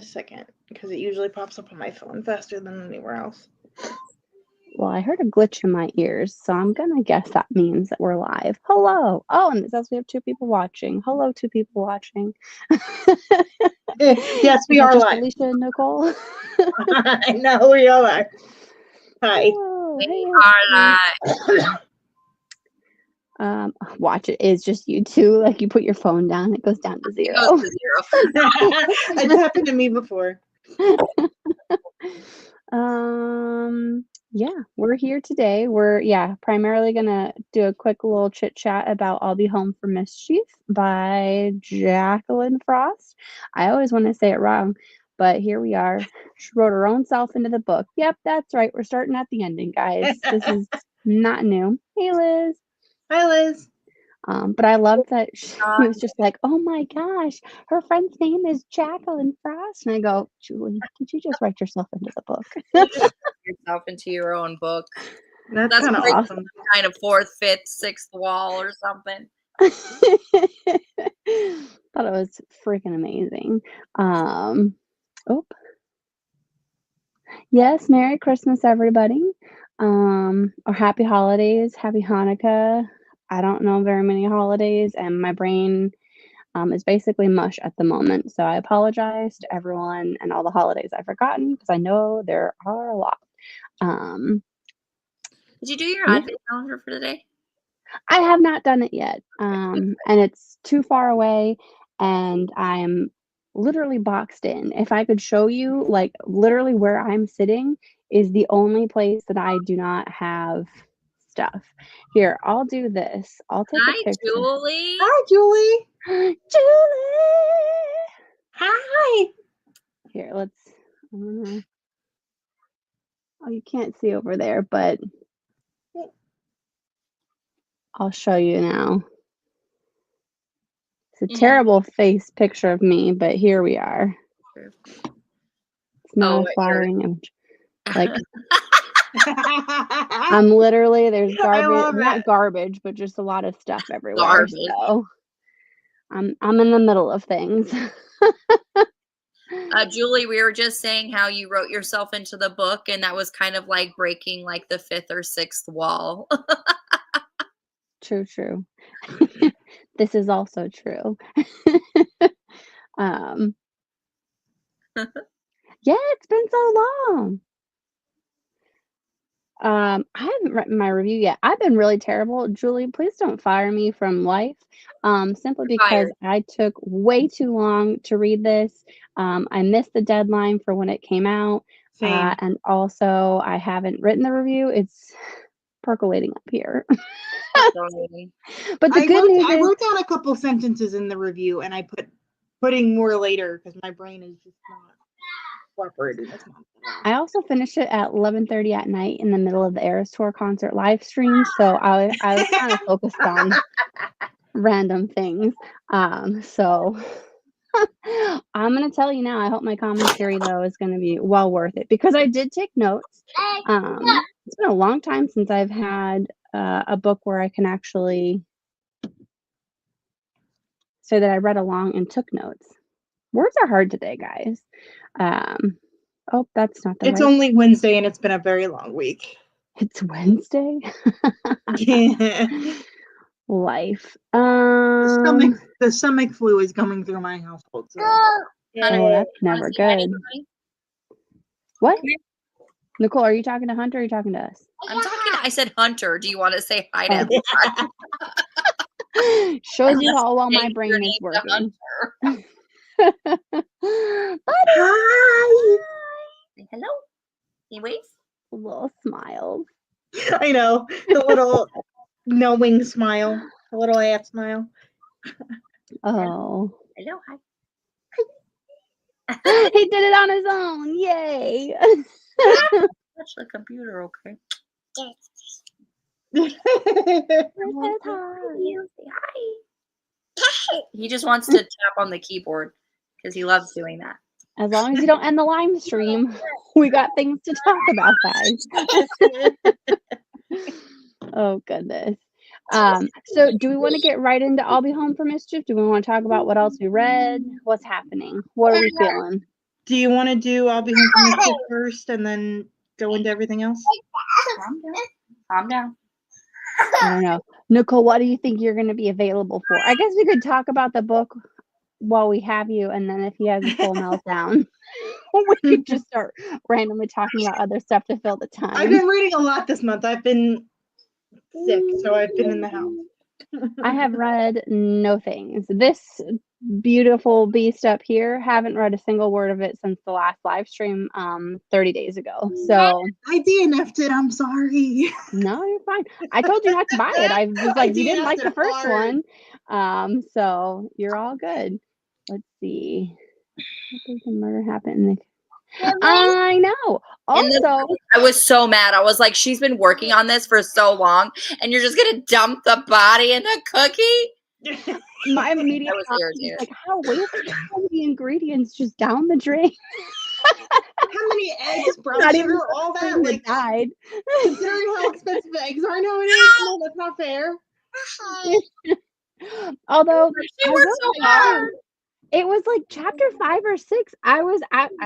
a second, because it usually pops up on my phone faster than anywhere else. Well, I heard a glitch in my ears, so I'm going to guess that means that we're live. Hello. Oh, and it says we have 2 people watching. Hello, 2 people watching. Yes, we are live. Alicia and Nicole. I know we are live. Hi. Hello. We are live. Watch it. It's just you two. Like you put your phone down, it goes down to 0. It goes to 0. It's happened to me before. Yeah, we're here today. We're primarily gonna do a quick little chit chat about "I'll Be Home for Mischief" by Jacqueline Frost. I always want to say it wrong, but here we are. She wrote her own self into the book. Yep, that's right. We're starting at the ending, guys. This is not new. Hey, Liz. Hi, Liz. But I love that she was just like, "Oh my gosh, her friend's name is Jacqueline Frost," and I go, "Julie, did you just write yourself into the book?" Yourself into your own book. That's kind of awesome. Kind of 4th, 5th, 6th wall or something. Thought it was freaking amazing. Yes, Merry Christmas, everybody. Or Happy Holidays, Happy Hanukkah. I don't know very many holidays, and my brain is basically mush at the moment. So I apologize to everyone and all the holidays I've forgotten, because I know there are a lot. Did you do your advent calendar for today? I have not done it yet. And it's too far away, and I'm literally boxed in. If I could show you, like, literally where I'm sitting is the only place that I do not have stuff. Here, I'll do this. I'll take a picture. Julie. Hi, Julie. Julie. Hi. Here, let's. Oh, you can't see over there, but I'll show you now. It's a terrible face picture of me, but here we are. It's not a flattering image. Like, I'm literally, there's garbage, not garbage, but just a lot of stuff everywhere. Garbage. So I'm in the middle of things. Julie, we were just saying how you wrote yourself into the book, and that was kind of like breaking like the 5th or 6th wall. True. This is also true. Yeah, it's been so long. I haven't written my review yet. I've been really terrible. Julie, please don't fire me from life. Simply because I took way too long to read this. I missed the deadline for when it came out. And also I haven't written the review. It's percolating up here. But the good news is I wrote down a couple sentences in the review, and I putting more later because my brain is just not cooperating. I also finished it at 11:30 at night in the middle of the Eras Tour concert live stream, so I was kind of focused on random things. So I'm gonna tell you now. I hope my commentary though is gonna be well worth it, because I did take notes. It's been a long time since I've had a book where I can actually say that I read along and took notes. Words are hard today, guys. Oh, that's not the It's only Wednesday, and it's been a very long week. It's Wednesday? Yeah. Life. The stomach flu is coming through my household. So. Oh, that's never good. What? Nicole, are you talking to Hunter or are you talking to us? I said Hunter. Do you want to say hi to everyone? Shows you how well my brain is working. Hi. Hello. He waves. Little smiles. I know. The little knowing smile. The little ass smile. Oh. Hello. Hi. He did it on his own. Yay. Touch the computer, okay? Yes. Hi. He just wants to tap on the keyboard because he loves doing that. As long as you don't end the live stream, we got things to talk about, guys. Oh, goodness. So do we want to get right into "I'll Be Home for Mischief"? Do we want to talk about what else we read? What's happening? What are we feeling? Do you want to do I'll Be Home from Mischief first and then go into everything else? Calm down. I don't know. Nicole, what do you think you're going to be available for? I guess we could talk about the book while we have you, and then if he has a full meltdown, we could just start randomly talking about other stuff to fill the time. I've been reading a lot this month. I've been sick, so I've been in the house. I have read no things. This beautiful beast up here, haven't read a single word of it since the last live stream 30 days ago. So I DNF'd it. I'm sorry. no, you're fine. I told you not to buy it. I was like, you didn't like the DNF'd it first hard. one. So you're all good. Let's see. What did the murder happen? I know. Also, I was so mad. I was like, she's been working on this for so long, and you're just gonna dump the body in the cookie? my immediate I was thought irritated. like, how wasted so many ingredients just down the drain. How many eggs, brown Not even sugar, all that? Like, died. considering how expensive eggs are nowadays, no, that's not fair. Although She was so hard. it was like chapter 5 or 6. I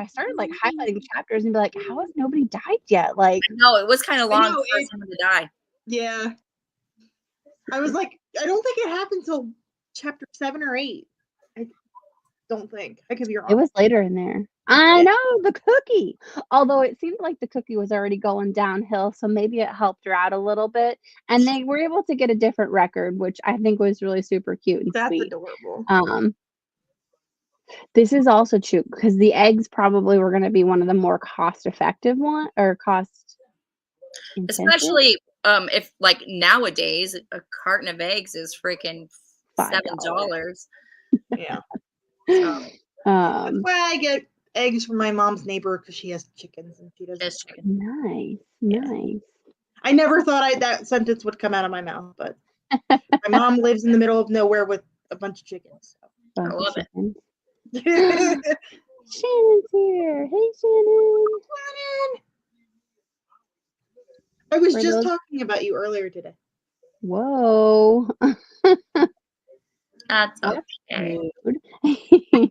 started like highlighting chapters and be like, how has nobody died yet? Like, No, it was kind of long know, for someone to die. Yeah. I was like, I don't think it happened till chapter 7 or 8. I don't think. I could be wrong. it was later in there. I know, the cookie. Although it seemed like the cookie was already going downhill, so maybe it helped her out a little bit. And they were able to get a different record, which I think was really super cute and That's sweet. adorable. This is also true because the eggs probably were going to be one of the more cost-effective one or cost intensive. Especially if like nowadays a carton of eggs is freaking $7. Yeah. So, That's why I get eggs from my mom's neighbor because she has chickens and she doesn't. just chicken. Nice. I never thought that sentence would come out of my mouth, but my mom lives in the middle of nowhere with a bunch of chickens. So. I love it. Shannon's here. Hey, Shannon. I was just talking about you earlier today. Whoa. That's okay. Even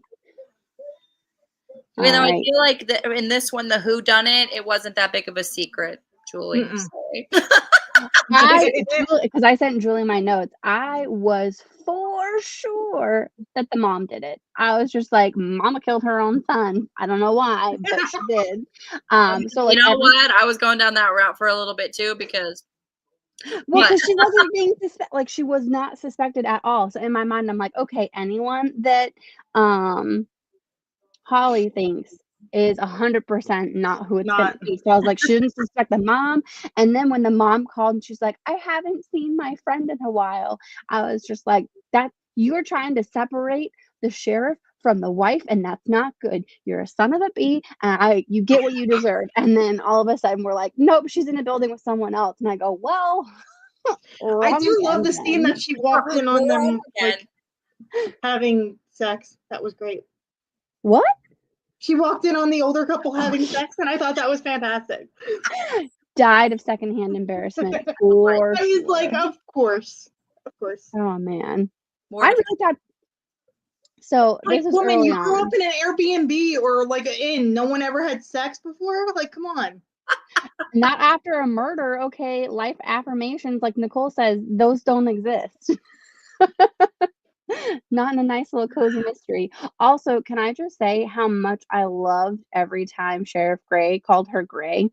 though I feel like in this one, the who done it wasn't that big of a secret, Julie. Sorry. Because I sent Julie my notes, I was for sure that the mom did it. I was just like, Mama killed her own son. I don't know why, but she did. So like, you know what? I was going down that route for a little bit too because. Well, because she wasn't being like she was not suspected at all. So in my mind, I'm like, okay, anyone that Holly thinks is 100% not who it's gonna be. So I was like, she didn't suspect the mom. And then when the mom called and she's like, I haven't seen my friend in a while, I was just like, that you're trying to separate the sheriff from the wife, and that's not good. You're a son of a bee, and you get what you deserve. And then all of a sudden we're like, nope, she's in a building with someone else. And I go, well, I do love the scene that she walked in on them like having sex. That was great. What? She walked in on the older couple having sex, and I thought that was fantastic. Died of secondhand embarrassment. I was like, of course. Oh man, I really thought. So like, this is woman, early you grew on. up in an Airbnb or like an inn. No one ever had sex before. Like, come on. Not after a murder. Okay, life affirmations, like Nicole says, those don't exist. Not in a nice little cozy mystery. Also, can I just say how much I loved every time Sheriff Gray called her Gray?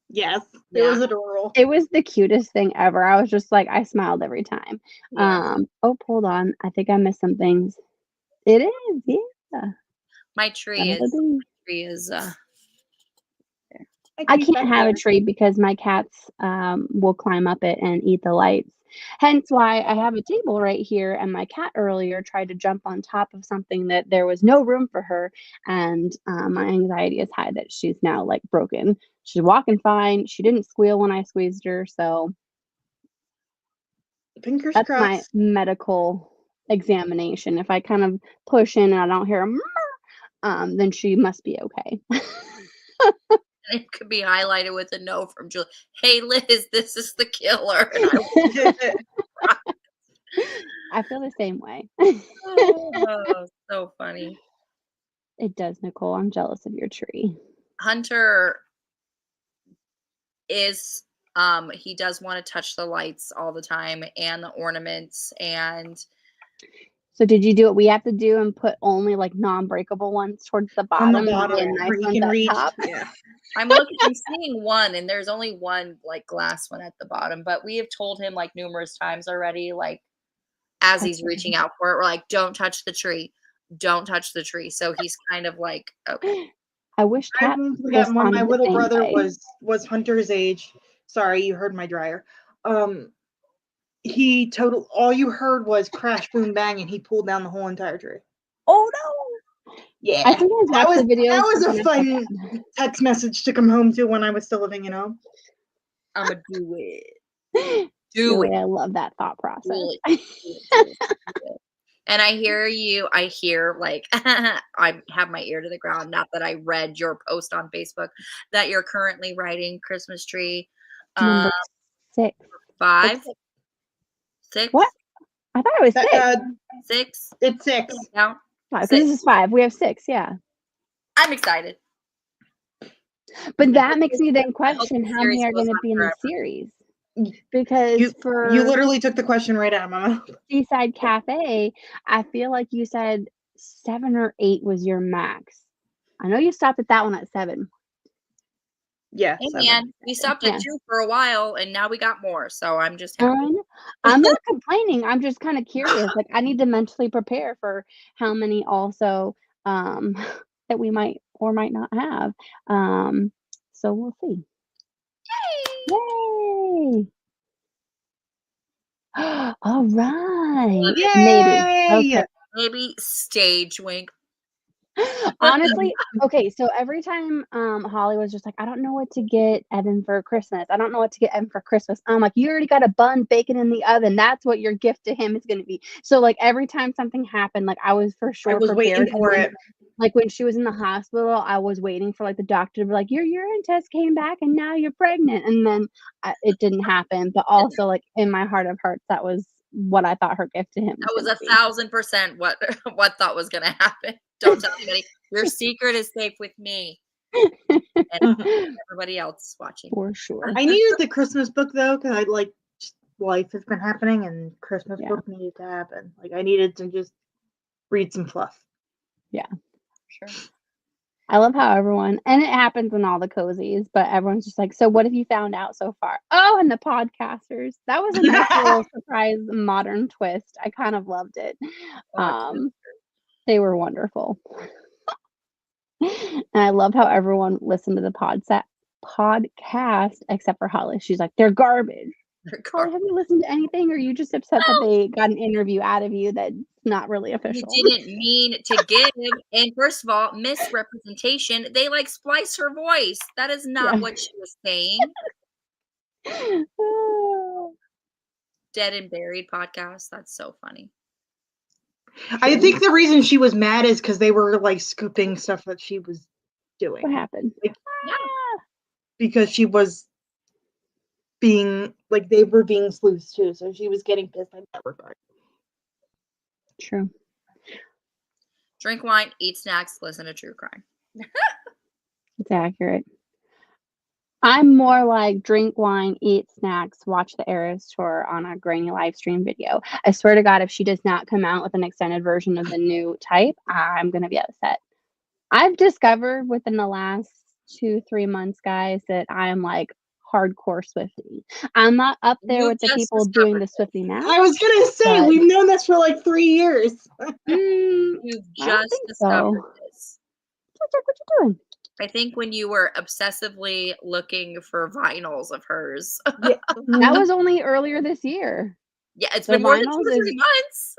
Yes, it was adorable. It was the cutest thing ever. I was just like, I smiled every time. Yeah. Oh, hold on. I think I missed some things. It is, yeah. My tree is I can't have a tree because my cats will climb up it and eat the lights. Hence why I have a table right here, and my cat earlier tried to jump on top of something that there was no room for her, and my anxiety is high that she's now like broken. She's walking fine. She didn't squeal when I squeezed her, so fingers that's crossed. my medical examination. If I kind of push in and I don't hear a then she must be okay. It could be highlighted with a note from Julie. Hey, Liz, this is the killer. And I feel the same way. Oh, so funny. It does, Nicole. I'm jealous of your tree. Hunter is he does want to touch the lights all the time and the ornaments, and So did you do what we have to do and put only like non-breakable ones towards the On bottom, the and bottom nice where you ones can at reach. top? Yeah. I'm seeing one, and there's only one like glass one at the bottom, but we have told him like numerous times already, like as he's reaching out for it, we're like, don't touch the tree. Don't touch the tree. So he's kind of like, okay. I wish I Kat won't forget when my responded the little same brother way. was Hunter's age. Sorry, you heard my dryer. He all you heard was crash, boom, bang, and he pulled down the whole entire tree. Oh no! Yeah, I sometimes watch the videos. that was and a I feel fun bad. text message to come home to when I was still living at home. I'm gonna do it. Do Julie, it. I love that thought process. Do it. And I hear you. I hear like I have my ear to the ground. Not that I read your post on Facebook that you're currently writing Christmas tree. Number 6. 5, 6. What? I thought it was 6. 6. It's 6. Count. 5. This is 5. We have 6. Yeah. I'm excited. But that makes me then question the how many series are goes going to on be in the forever. series. Because You literally took the question right out of my mouth. Seaside Cafe, I feel like you said 7 or 8 was your max. I know you stopped at that one at 7. Yeah. Hey 7. man, we stopped at 2 for a while, and now we got more. So I'm just happy. I'm not complaining. I'm just kind of curious. Like I need to mentally prepare for how many also that we might or might not have. So we'll see. Yay! All right. Yay! Maybe. Okay. Maybe stage wink. Honestly, okay, so every time Holly was just like, I don't know what to get Evan for Christmas. I don't know what to get Evan for Christmas. I'm like, you already got a bun bacon in the oven. That's what your gift to him is going to be. So like every time something happened, like I was for sure prepared. Waiting for it. Like when she was in the hospital, I was waiting for like the doctor to be like, your urine test came back and now you're pregnant. And then it didn't happen. But also like in my heart of hearts, that was what I thought her gift to him was. That was 1,000% what thought was going to happen. Don't tell anybody. Your secret is safe with me and everybody else watching. For sure. I needed the Christmas book though, because I like life has been happening, and Christmas book needed to happen. Like I needed to just read some fluff. Yeah, sure. I love how everyone, and it happens in all the cozies, but everyone's just like, so what have you found out so far? Oh, and the podcasters. That was a nice little surprise modern twist. I kind of loved it. They were wonderful. And I loved how everyone listened to the podcast except for Holly. She's like, they're garbage. Holly, have you listened to anything, or are you just upset that they got an interview out of you that's not really official? You didn't mean to give. And first of all, misrepresentation. They like splice her voice. That is not what she was saying. Dead and Buried podcast. That's so funny. I think the reason she was mad is because they were like scooping stuff that she was doing. What happened? Like, because she was being like they were being sleuths too, so she was getting pissed in that regard. True. Drink wine, eat snacks, listen to true crime. It's accurate. I'm more like drink wine, eat snacks, watch the Eras tour on a grainy live stream video. I swear to God, if she does not come out with an extended version of the new type, I'm going to be upset. I've discovered within the last 2-3 months, guys, that I am like hardcore Swiftie. I'm not up there with the people doing the Swiftie now. I was going to say, we've known this for like 3 years. You've just discovered this. What you doing? I think when you were obsessively looking for vinyls of hers. Yeah, that was only earlier this year. Yeah, it's been more than 2 or 3 months.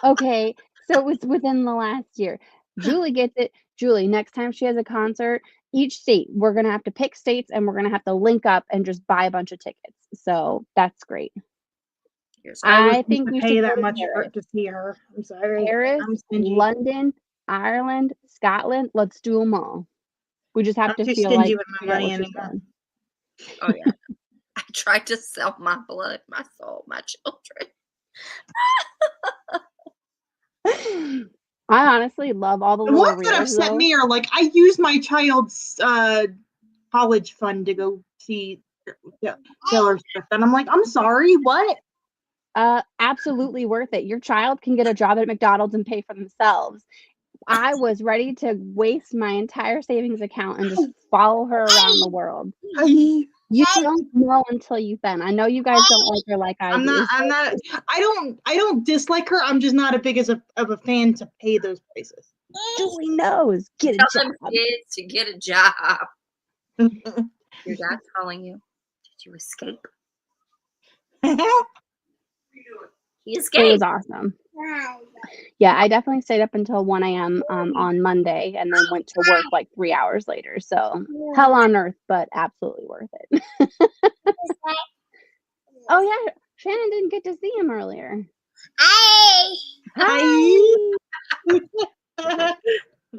Okay, so it was within the last year. Julie gets it. Julie, next time she has a concert, each state, we're going to have to pick states and we're going to have to link up and just buy a bunch of tickets. So that's great. I think we pay should that go much to to see her. I'm sorry. Paris, London, Ireland, Scotland. Let's do them all. We just have to feel like with my money anymore. Oh yeah. I tried to sell my blood, my soul, my children. I honestly love all the The little ones that reels, upset though. me are like, I use my child's college fund to go see Taylor Swift, and I'm like, I'm sorry, what? Absolutely worth it. Your child can get a job at McDonald's and pay for themselves. I was ready to waste my entire savings account and just follow her around the world. You don't know until you've been. I know you guys don't like her like I do. I don't dislike her. I'm just not as big of a fan to pay those prices. Julie knows. Get a Tell them job. kids to get a job. Your dad's calling you. Did you escape? He escaped. It was awesome. Yeah, I definitely stayed up until 1 a.m. On Monday and then went to work like 3 hours later. So hell on earth, but absolutely worth it. Oh yeah, Shannon didn't get to see him earlier. Hi.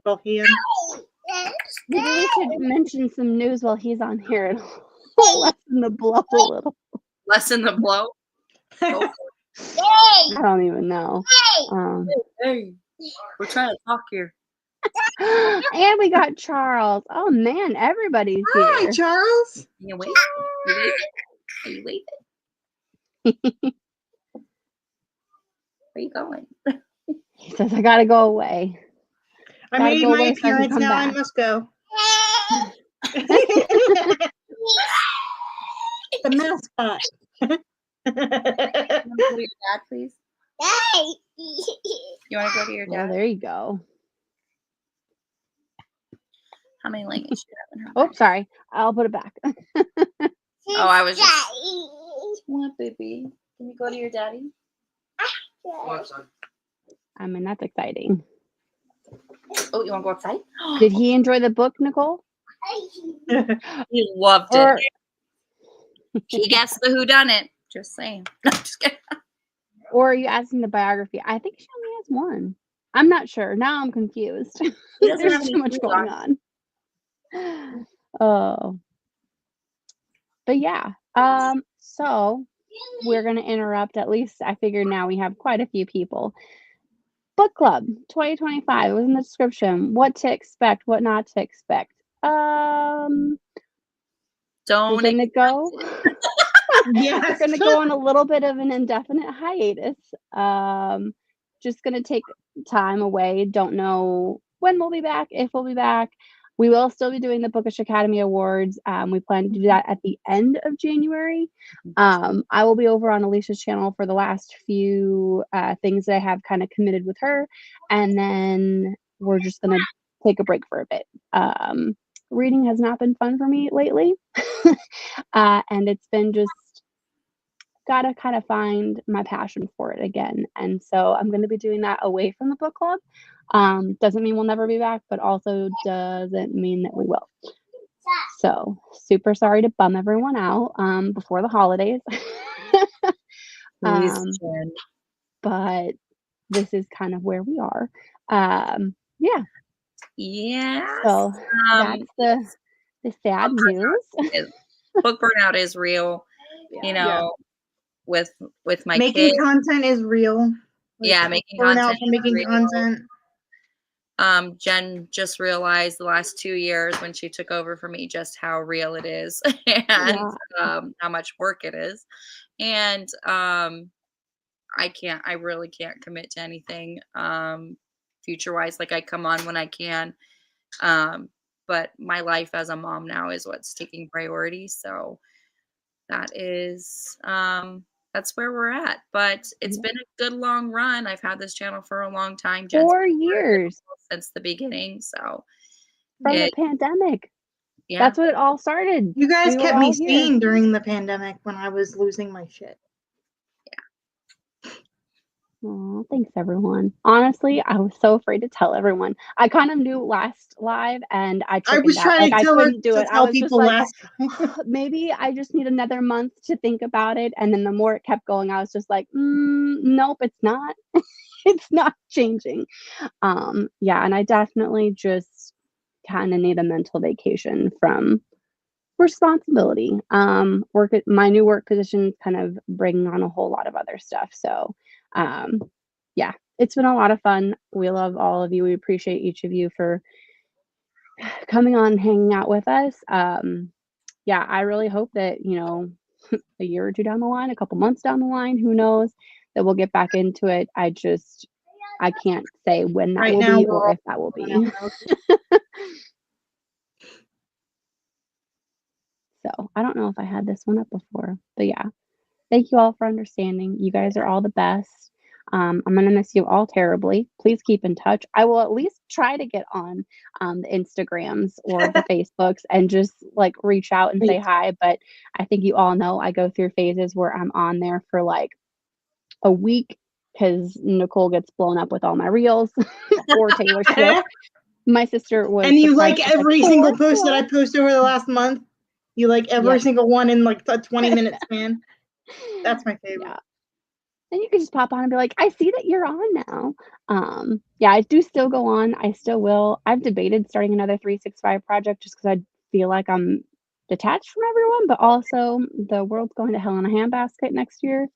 Well, he Maybe we should mention some news while he's on here and lessen the blow a little. Lessen the blow? I don't even know. Hey, we're trying to talk here. And we got Charles. Oh man, everybody's here. Hi, Charles. You waving? Are you waving? Where you going? He says, I gotta go away. I Gotta made go my away so I can appearance, come now I back. must go. The mascot. You want to go to your dad, please? You want to go to your Well, dad? there you go. How many languages do you have in her? Oh, sorry. I'll put it back. Oh, I was just. What, baby? Can you go to your daddy? I mean, that's exciting. Oh, you want to go outside? Did he enjoy the book, Nicole? He loved Or it. He guessed the whodunit. Just saying. No, just kidding. or are you asking the biography? I think she only has one. I'm not sure. Now I'm confused. He doesn't have There's any too much shoes going on. Oh. But yeah. So we're gonna interrupt. At least I figured now we have quite a few people. Book Club 2025 was in the description. What to expect, what not to expect. Don't We're gonna go. Yes. We're gonna go on a little bit of an indefinite hiatus. Just gonna take time away. Don't know when we'll be back, if we'll be back. We will still be doing the Bookish Academy Awards. We plan to do that at the end of January. I will be over on Alicia's channel for the last few things that I have kind of committed with her. And then we're just going to take a break for a bit. Reading has not been fun for me lately. And it's been just gotta kind of find my passion for it again. And so I'm going to be doing that away from the book club. Doesn't mean we'll never be back, but also doesn't mean that we will. So super sorry to bum everyone out before the holidays. But this is kind of where we are. Yeah. Yeah. So that's the sad news. Book burnout is real. Yeah. You know, with my making kids. content is real. Yeah, making burnout content for making real. content. Jen just realized the last 2 years when she took over for me just how real it is and how much work it is. And I really can't commit to anything future wise. Like I come on when I can. But my life as a mom now is what's taking priority. So that is that's where we're at. But it's been a good long run. I've had this channel for a long time. 4 years since the beginning. So from the pandemic. Yeah. That's what it all started. You guys kept me sane during the pandemic when I was losing my shit. Oh, thanks everyone. Honestly, I was so afraid to tell everyone. I kind of knew last live and I was trying to I tell couldn't do it. I was just like, last maybe I just need another month to think about it. And then the more it kept going, I was just like, nope, it's not. It's not changing. Yeah, and I definitely just kind of need a mental vacation from responsibility. My new work position kind of bringing on a whole lot of other stuff. So yeah, it's been a lot of fun. We love all of you. We appreciate each of you for coming on and hanging out with us. Yeah, I really hope that, a year or two down the line, a couple months down the line, who knows, that we'll get back into it. I can't say when that Right will now, be we're or all if that will be. going out. So I don't know if I had this one up before, but yeah. Thank you all for understanding. You guys are all the best. I'm going to miss you all terribly. Please keep in touch. I will at least try to get on the Instagrams or the Facebooks and just like reach out and say hi. But I think you all know I go through phases where I'm on there for like a week because Nicole gets blown up with all my reels or Taylor Swift. My sister was. And you like surprised with, every single post that I post over the last month. You like every single one in like a 20-minute span. That's my favorite. Yeah. And you can just pop on and be like, I see that you're on now. Yeah, I do still go on. I still will. I've debated starting another 365 project just because I feel like I'm detached from everyone, but also the world's going to hell in a handbasket next year.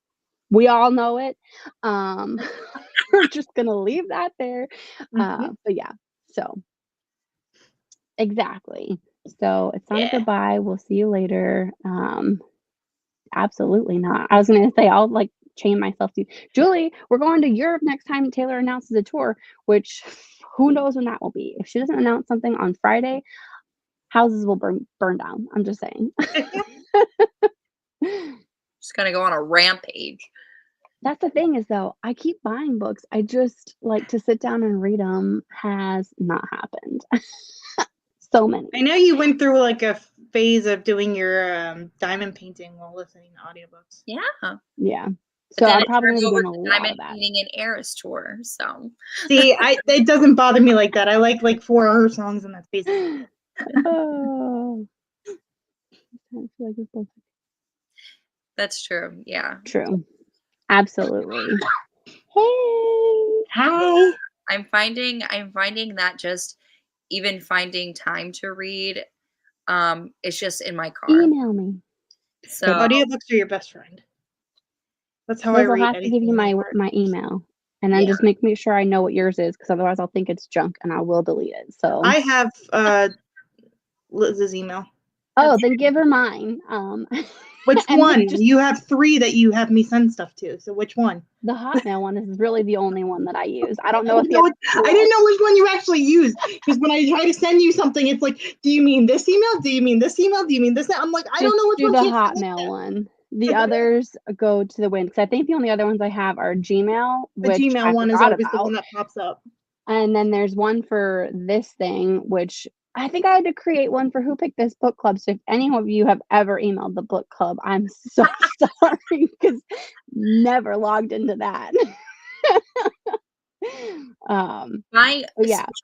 We all know it. We're just going to leave that there. But yeah, so exactly. So it's not a goodbye. We'll see you later. Absolutely not. I was going to say, I'll like chain myself to Julie. We're going to Europe next time Taylor announces a tour, which who knows when that will be. If she doesn't announce something on Friday, houses will burn down. I'm just saying. Just gonna go on a rampage. That's the thing is though, I keep buying books. I just like to sit down and read them has not happened. So many. I know you went through like a phase of doing your diamond painting while listening to audiobooks. Yeah. Yeah. But So then I'm probably going to be doing a to lot diamond of that. painting and Eras tour. So see, it doesn't bother me like that. I like 4 of her songs, and that's basically it. Oh. that's true. Yeah. True. Absolutely. Hey. Hi. I'm finding that just even finding time to read, it's just in my car. Email me. So audiobooks are your best friend. That's how Liz, I I'll read have to give you my email. And then just make sure I know what yours is, because otherwise I'll think it's junk and I will delete it. So I have Liz's email. Oh, then give her mine. Which one? You have 3 that you have me send stuff to. So which one? The Hotmail one is really the only one that I use. I don't know if I didn't know which one you actually used, because when I try to send you something, it's like, do you mean this email? Do you mean this email? Do you mean this? I'm like, I don't know which do one. the Hotmail one. The others go to the Win, because I think the only other ones I have are Gmail, The which Gmail I one is forgot always the about. one that pops up. And then there's one for this thing, which I think I had to create one for Who Picked This Book Club. So if any of you have ever emailed the book club, I'm so sorry, because never logged into that.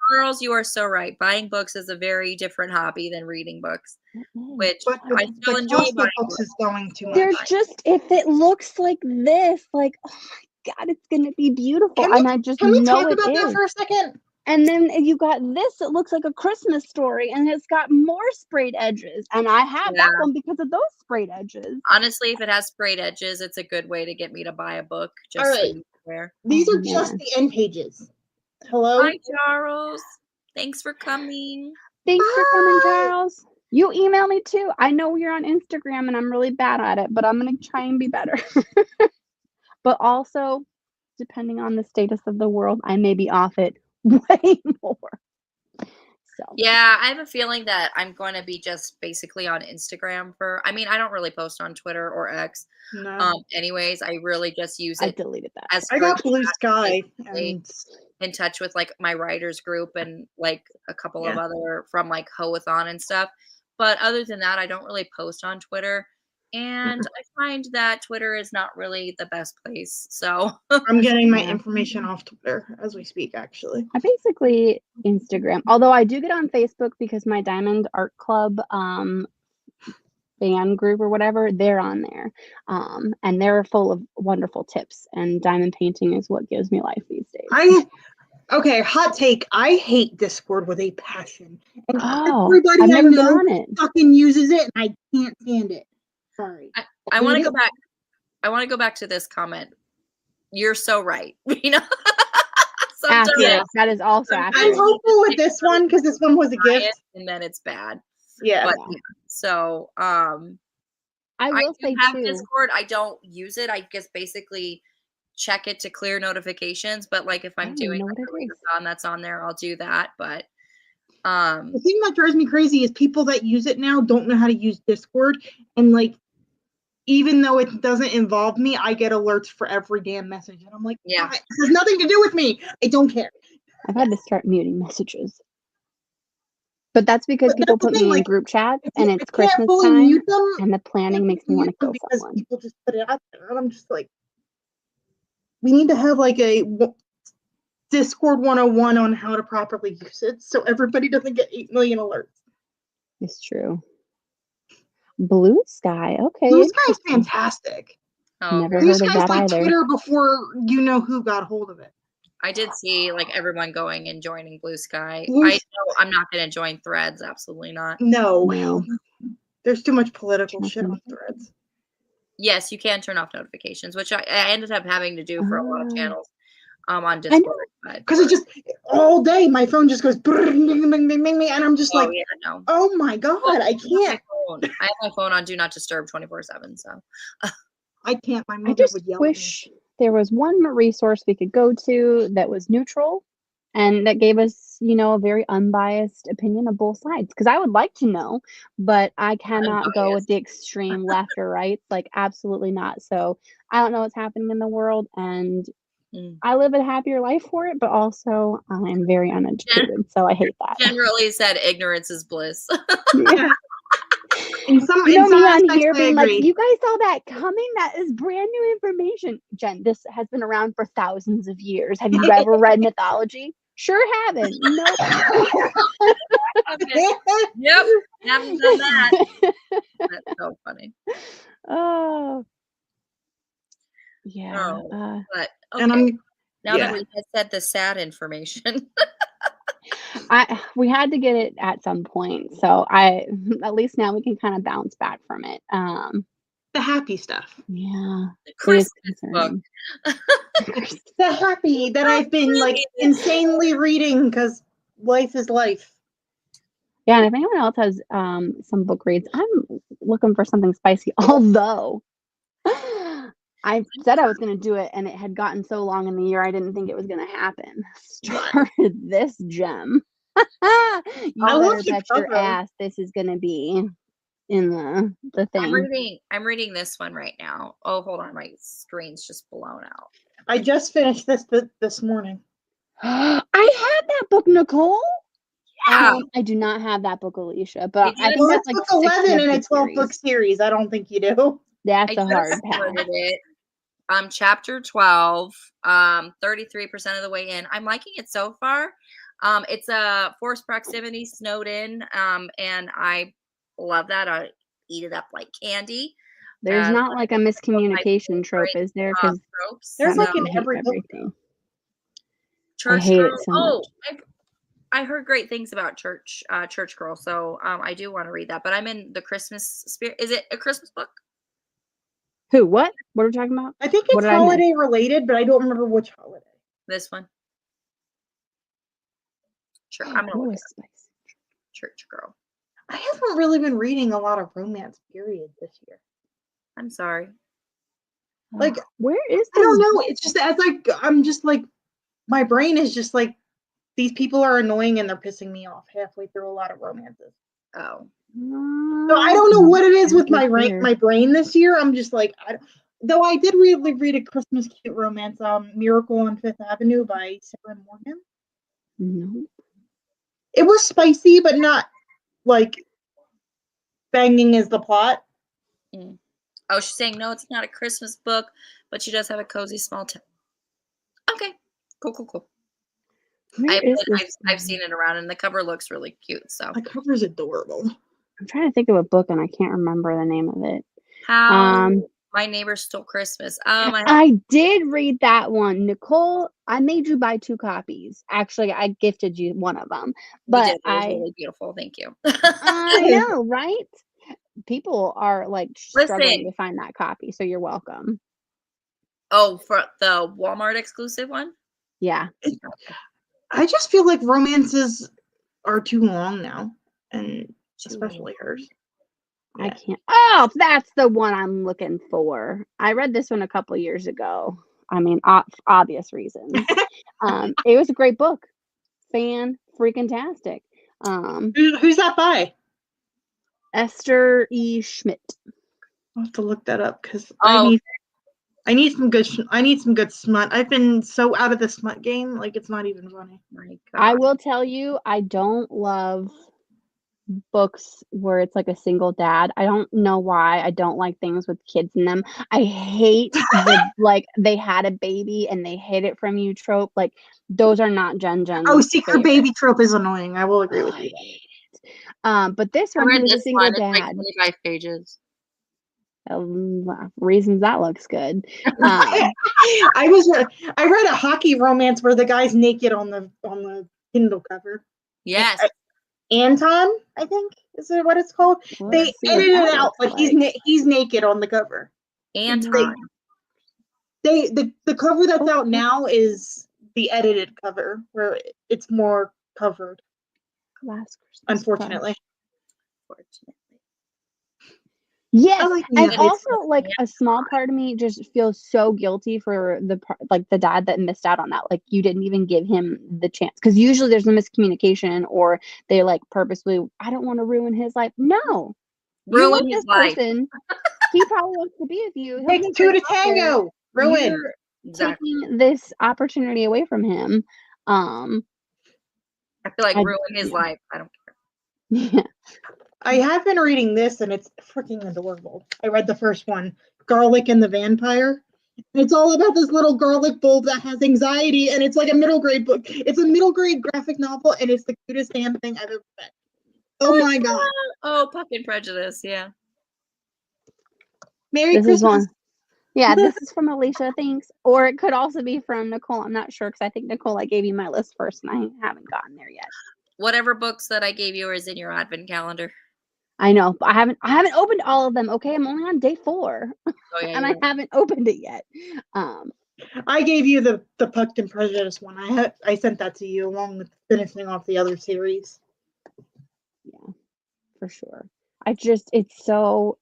Charles, you are so right. Buying books is a very different hobby than reading books, which I still enjoy. Buying books is going too much. They're just, if it looks like this, like, oh my God, it's going to be beautiful. And I just can we know talk it about is. that for a second? And then you got this, it looks like a Christmas story, and it's got more sprayed edges. And I have that one because of those sprayed edges. Honestly, if it has sprayed edges, it's a good way to get me to buy a book. Just all right. So these are just the end pages. Hello? Hi, Charles. Thanks for coming. Thanks for coming, Charles. You email me too. I know you're on Instagram and I'm really bad at it, but I'm going to try and be better. But also, depending on the status of the world, I may be off it way more. So yeah, I have a feeling that I'm going to be just basically on Instagram I don't really post on Twitter or X. No. Anyways, I really just use it. I deleted that. As I got Blue Sky and in touch with like my writers group and like a couple of other from like Cohosts and stuff. But other than that, I don't really post on Twitter. And I find that Twitter is not really the best place. So I'm getting my information off Twitter as we speak, actually. I basically Instagram, although I do get on Facebook because my Diamond Art Club fan group or whatever, they're on there. And they're full of wonderful tips, and diamond painting is what gives me life these days. Okay, hot take. I hate Discord with a passion. And everybody I know fucking uses it, and I can't stand it. Sorry. I want to go back. I want to go back to this comment. You're so right. You know? Accurate. That is also I'm accurate. hopeful with this one because this one was a gift. And then it's bad. Yeah. But, so I will say have too. Discord. I don't use it. I just basically check it to clear notifications. But like if I'm doing like a readathon that's on there, I'll do that. But the thing that drives me crazy is people that use it now don't know how to use Discord, and like even though it doesn't involve me, I get alerts for every damn message, and I'm like, yeah, it has nothing to do with me. I don't care. I've had to start muting messages. But that's because people put me in group chats and it's Christmas time and the planning makes me want to kill someone. People just put it out there and I'm just like, we need to have like a Discord 101 on how to properly use it so everybody doesn't get 8 million alerts. It's true. Blue Sky, okay. Blue Sky's fantastic. Never Blue heard of Sky's that like either. Twitter before you know who got hold of it. I did see like everyone going and joining Blue Sky. I know I'm not going to join Threads. Absolutely not. No. There's too much political shit on Threads. Yes, you can turn off notifications, which I ended up having to do for a lot of channels on Discord. Because it just all day my phone just goes and I'm just oh my god, I can't. I have my phone on Do Not Disturb 24/7, so I can't. My mother I just would yell wish there was one resource we could go to that was neutral and that gave us, you know, a very unbiased opinion of both sides. Because I would like to know, but I cannot go with the extreme left or right. Like, absolutely not. So I don't know what's happening in the world, and I live a happier life for it, but also I'm very uneducated, so I hate that. Generally said ignorance is bliss. Yeah. You know me on here being like, you guys saw that coming? That is brand new information. Jen, this has been around for thousands of years. Have you ever read mythology? Sure haven't. Nope. Okay. Yep. Haven't done that. That's so funny. Oh. Yeah. But okay. Now that we have said the sad information. We had to get it at some point, so at least now we can kind of bounce back from it. The happy stuff. Yeah. The Christmas book. The happy that I've been like insanely reading because life is life. Yeah, and if anyone else has some book reads, I'm looking for something spicy. Although I said I was going to do it, and it had gotten so long in the year, I didn't think it was going to happen. Started this gem. You better bet your ass this is going to be in the thing. I'm reading this one right now. Oh, hold on, my screen's just blown out. I just finished this morning. I had that book, Nicole. Yeah. I do not have that book, Alicia, but I think that's like book 11 in a 12-book series. I don't think you do. That's a hard pass. Chapter 12, 33% of the way in. I'm liking it so far. It's a forced proximity, snowed in, and I love that. I eat it up like candy. There's not like a miscommunication trope, is there? Because there's like in every book. I hate it so much. I heard great things about Church Girl, so I do want to read that. But I'm in the Christmas spirit. Is it a Christmas book? Who? What? What are we talking about? I think it's holiday related, but I don't remember which holiday. This one. Sure, I'm gonna look it up. Church Girl. I haven't really been reading a lot of romance period this year. I'm sorry. Like, where is? I don't know. It's just as I'm just like, my brain is just like, these people are annoying and they're pissing me off halfway through a lot of romances. Oh. So I don't know what it is with my brain this year. I'm just like, though I did really read a Christmas cute romance, Miracle on Fifth Avenue by Sarah Morgan. No. It was spicy, but not like banging is the plot. Oh, she's saying no, it's not a Christmas book, but she does have a cozy small town. Okay, cool. I've seen it around, and the cover looks really cute. So the cover's adorable. I'm trying to think of a book, and I can't remember the name of it. My Neighbor Stole Christmas. I did read that one, Nicole. I made you buy 2 copies. Actually, I gifted you one of them, but it was really beautiful. Thank you. I know, right? People are like struggling to find that copy, so you're welcome. Oh, for the Walmart exclusive one? Yeah. I just feel like romances are too long now, and especially hers. I can't. Oh, that's the one I'm looking for. I read this one a couple years ago. I mean, obvious reasons. It was a great book. Fan-freaking-tastic. Who's that by? Esther E. Schmidt. I'll have to look that up because I need some good smut. I've been so out of the smut game, like it's not even funny. My God. I will tell you, I don't love books where it's like a single dad. I don't know why. I don't like things with kids in them. I hate the like they had a baby and they hid it from you trope. Like those are not JenJen. Oh, secret baby trope is annoying. I will agree with you. But this one, he was a single dad. It's like 25 pages. Reasons that looks good. I read a hockey romance where the guy's naked on the Kindle cover. Yes. Anton, I think is what it's called. They edited it out, but he's naked on the cover. Anton. The cover that's out now is the edited cover where it's more covered. Unfortunately. Yes, and also like a small part of me just feels so guilty for the dad that missed out on that. Like you didn't even give him the chance because usually there's a miscommunication or they like purposely. I don't want to ruin his life. No, ruin his life. Person. He probably wants to be with you. Takes two to tango. Ruin. Taking this opportunity away from him. I feel like ruin his life. I don't care. Yeah. I have been reading this and it's freaking adorable. I read the first one, Garlic and the Vampire. It's all about this little garlic bulb that has anxiety, and it's like a middle grade book. It's a middle grade graphic novel, and it's the cutest damn thing I've ever read. Oh my God. Oh, Puck and Prejudice, yeah. Merry Christmas. Yeah, this is from Alicia, thanks. Or it could also be from Nicole. I'm not sure because I think Nicole, I gave you my list first and I haven't gotten there yet. Whatever books that I gave you is in your advent calendar. I know, but I haven't opened all of them. Okay, I'm only on day 4, and I haven't opened it yet. I gave you the Puck and Prejudice one. I sent that to you along with finishing off the other series. Yeah, for sure. It's so.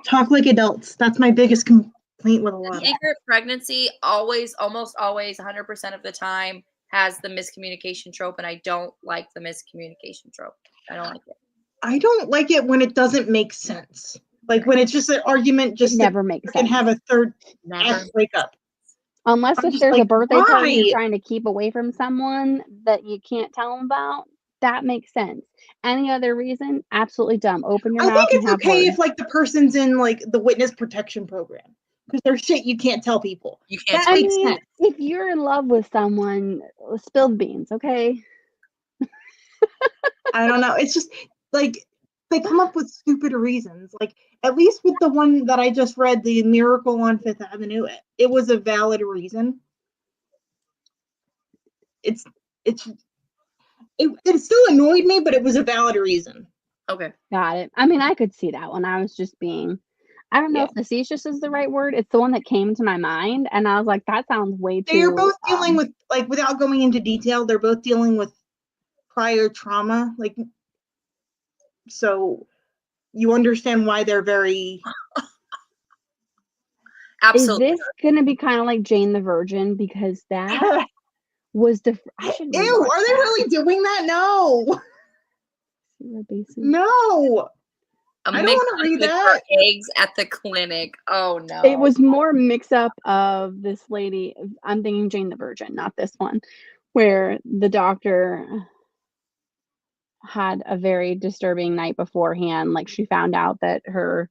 Talk like adults. That's my biggest complaint with a lot. Secret pregnancy almost always 100% of the time has the miscommunication trope, and I don't like the miscommunication trope. I don't like it. I don't like it when it doesn't make sense. Like when it's just an argument, just never makes sense. And have a third breakup. Unless if there's a birthday party you're trying to keep away from someone that you can't tell them about, that makes sense. Any other reason, absolutely dumb. Open your mouth. I think it's okay if like the person's in like the witness protection program because there's shit you can't tell people. You can't. That makes sense. If you're in love with someone, spill the beans, okay? I don't know. It's just like they come up with stupid reasons. Like at least with the one that I just read, the Miracle on Fifth Avenue, it was a valid reason. It still annoyed me, but it was a valid reason. Okay. Got it. I mean, I could see that one. I was just being, I don't know if facetious is the right word. It's the one that came to my mind. And I was like, that sounds way too. They're both dealing with, like, without going into detail, they're both dealing with prior trauma. Like, so you understand why they're very. Absolutely. Is this going to be kind of like Jane the Virgin? Because that was the. Ew, are they really doing that? No. No. I don't want to read that. Eggs at the clinic. Oh no. It was more mix up of this lady. I'm thinking Jane the Virgin, not this one, where the doctor had a very disturbing night beforehand. Like she found out that her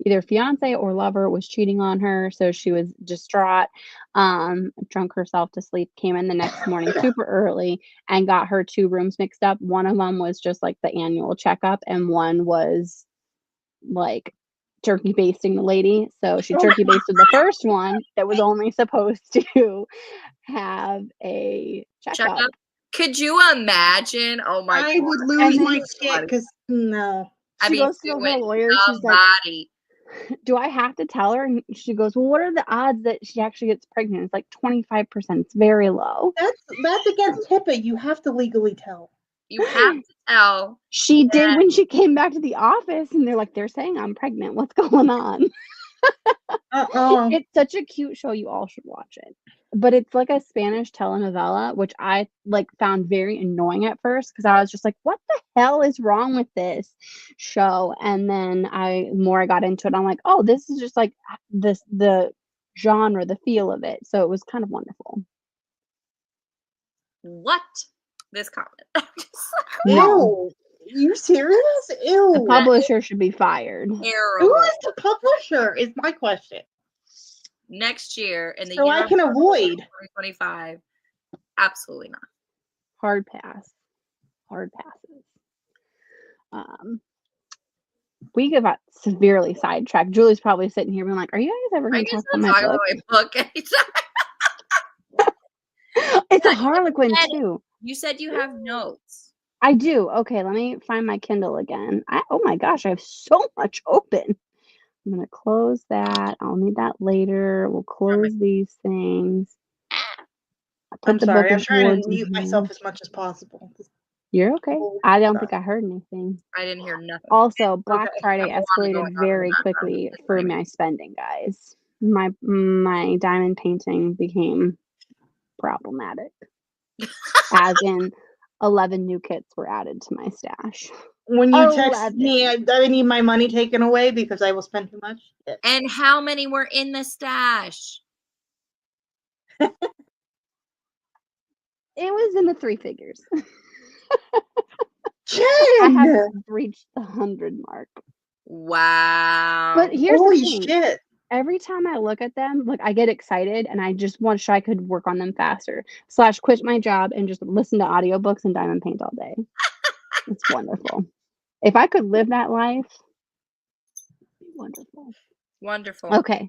either fiance or lover was cheating on her, so she was distraught, drunk herself to sleep, came in the next morning super early and got her 2 rooms mixed up. One of them was just like the annual checkup and one was like turkey basting the lady. So she turkey basted the first one that was only supposed to have a checkup. Could you imagine? Oh my God. I would lose my shit because no. She goes to the lawyer. She's like, do I have to tell her? And she goes, well, what are the odds that she actually gets pregnant? It's like 25%. It's very low. That's against HIPAA. You have to legally tell. You have to tell. She did when she came back to the office, and they're saying I'm pregnant. What's going on? It's such a cute show. You all should watch it. But it's like a Spanish telenovela, which I found very annoying at first because I was just like, what the hell is wrong with this show? And then I got into it, I'm like, oh, this is just like the genre, the feel of it. So it was kind of wonderful. What? This comment. No. You serious? Ew. The publisher should be fired. Terrible. Who is the publisher? Is my question. Next year in the So year I can avoid 2025. Absolutely not. Hard pass. Hard passes. We got severely sidetracked. Julie's probably sitting here being like, "Are you guys ever going to talk about my book?" It's a Harlequin too. You said you have notes. I do. Okay, let me find my Kindle again. Oh my gosh, I have so much open. I'm going to close that. I'll need that later. We'll close these things. I'm sorry. I'm trying to mute myself as much as possible. You're okay. I don't think I heard anything. I didn't hear nothing. Also, Black Friday escalated very quickly for my spending, guys. My diamond painting became problematic. As in 11 new kits were added to my stash. When you text me, I need my money taken away because I will spend too much. And how many were in the stash? It was in the 3 figures. I haven't reached the 100 mark. Wow. But here's Holy the thing. shit. Every time I look at them, I get excited and I just wish I could work on them faster. / quit my job and just listen to audiobooks and diamond paint all day. It's wonderful. If I could live that life, it'd be wonderful. Wonderful. Okay.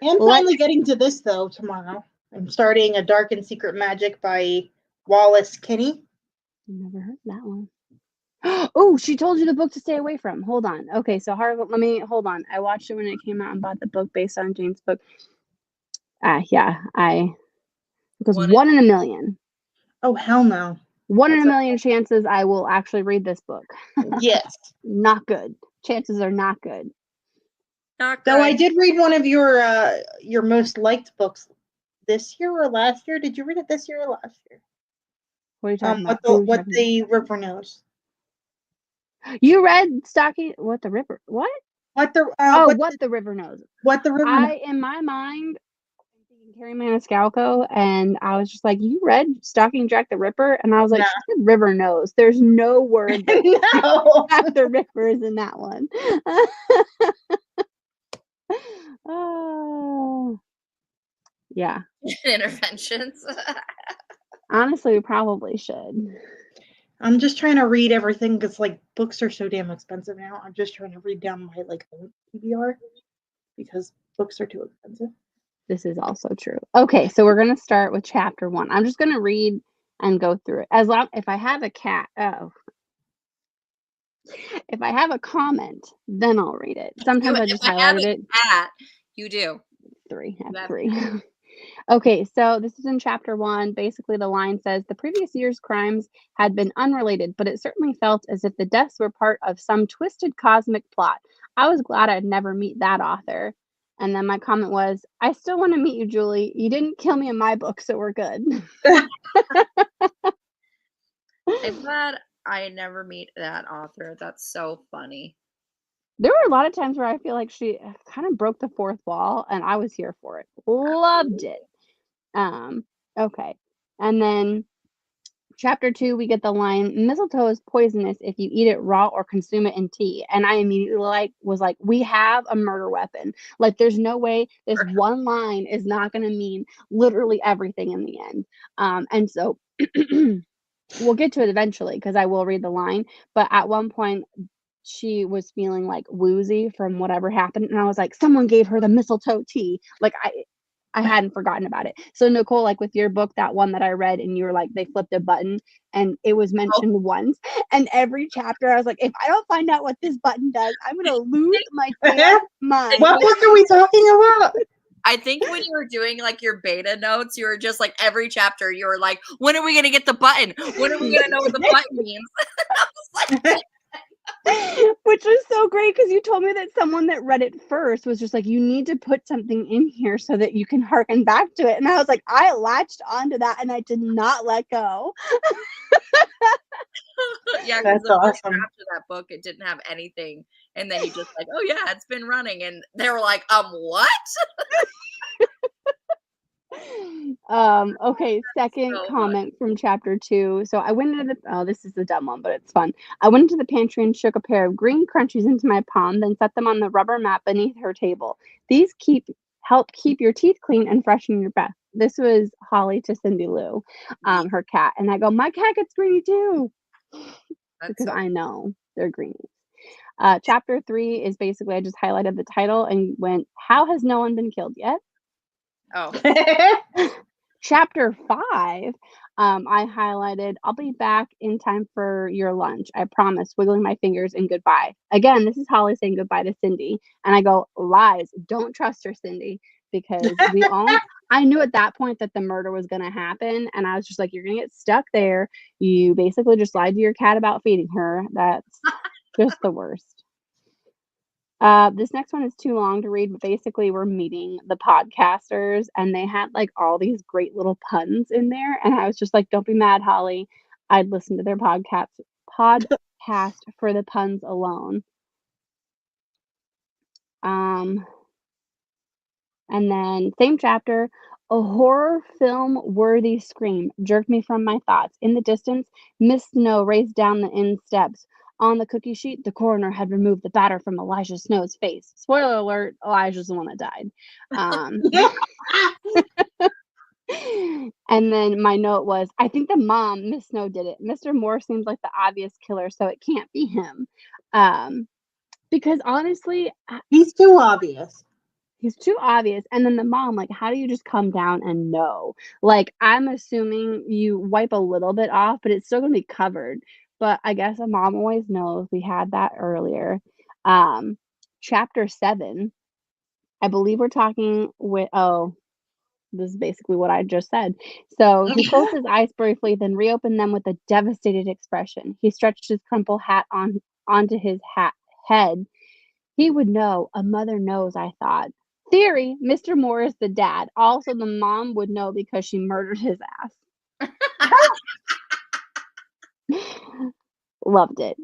I'm finally getting to this though tomorrow. I'm starting A Dark and Secret Magic by Wallace Kinney. Never heard that one. Oh, she told you the book to stay away from. Hold on. Okay, so hold on. I watched it when it came out and bought the book based on Jane's book. Because 1 in a million. Oh, hell no. 1 in a million chances I will actually read this book. Yes. Not good. Chances are not good. Not good. So I did read one of your most liked books this year or last year. Did you read it this year or last year? What are you talking about? What the River Knows. You read What the River? What? What the River Knows. What the River Knows. In my mind, I'm thinking Carrie Maniscalco, and I was just like, you read Stalking Jack the Ripper? And I was like, she said River Knows. There's no word that the Ripper is in that one. Oh. Yeah. Interventions. Honestly, we probably should. I'm just trying to read everything because books are so damn expensive now. I'm just trying to read down my old TBR because books are too expensive. This is also true. Okay, so we're gonna start with chapter 1. I'm just gonna read and go through it. If I have a if I have a comment, then I'll read it. Sometimes I just highlighted it. You do. 3. I have 3. Okay, so this is in chapter 1. Basically, the line says, the previous year's crimes had been unrelated, but it certainly felt as if the deaths were part of some twisted cosmic plot. I was glad I'd never meet that author. And then my comment was, I still want to meet you, Julie. You didn't kill me in my book, so we're good. I'm glad I never meet that author. That's so funny. There were a lot of times where I feel like she kind of broke the fourth wall, and I was here for it. Loved it. Okay. And then chapter 2, we get the line, mistletoe is poisonous if you eat it raw or consume it in tea. And I immediately was like, we have a murder weapon. There's no way this one line is not going to mean literally everything in the end. And so we'll get to it eventually because I will read the line. But at one point, she was feeling woozy from whatever happened. And I was like, someone gave her the mistletoe tea. I I hadn't forgotten about it. So Nicole, like with your book, that one that I read, and you were like, they flipped a button and it was mentioned once. And every chapter I was like, if I don't find out what this button does, I'm gonna lose my damn mind. What book are we talking about? I think when you were doing like your beta notes, you were just like every chapter, you were like, when are we going to get the button? When are we going to know what the button means? Which was so great because you told me that someone that read it first was just like, you need to put something in here so that you can harken back to it. And I was like, I latched onto that and I did not let go. Yeah, because That's the first awesome. draft of that book, it didn't have anything. And then you just like, oh yeah, it's been running. And they were like, what? Okay, second So comment from chapter 2. So I went into this is a dumb one, but it's fun. I went into the pantry and shook a pair of green crunchies into my palm, then set them on the rubber mat beneath her table. These help keep your teeth clean and freshen your breath. This was Holly to Cindy Lou, her cat. And I go, my cat gets greeny too. Because so I know they're greenies. Chapter 3 is basically, I just highlighted the title and went, how has no one been killed yet? Oh. Chapter 5, I highlighted, I'll be back in time for your lunch. I promise, wiggling my fingers and goodbye. Again, this is Holly saying goodbye to Cindy. And I go, lies. Don't trust her, Cindy. Because I knew at that point that the murder was going to happen. And I was just like, you're going to get stuck there. You basically just lied to your cat about feeding her. That's just the worst. This next one is too long to read, but basically we're meeting the podcasters and they had like all these great little puns in there. And I was just like, don't be mad, Holly. I'd listen to their podcast for the puns alone. And then same chapter, a horror film worthy scream jerked me from my thoughts. In the distance, Miss Snow raced down the inn steps. On the cookie sheet, the coroner had removed the batter from Elijah Snow's face. Spoiler alert, Elijah's the one that died. And then my note was, I think the mom, Miss Snow, did it. Mr. Moore seems like the obvious killer, so it can't be him. Because honestly, he's too obvious. He's too obvious. And then the mom, like, how do you just come down and know? Like, I'm assuming you wipe a little bit off, but it's still going to be covered. But I guess a mom always knows. We had that earlier. Chapter 7, I believe we're talking with, this is basically what I just said. So he closed his eyes briefly, then reopened them with a devastated expression. He stretched his crumpled hat onto his head. He would know. A mother knows, I thought. Theory, Mr. Moore is the dad. Also, the mom would know because she murdered his ass. Loved it.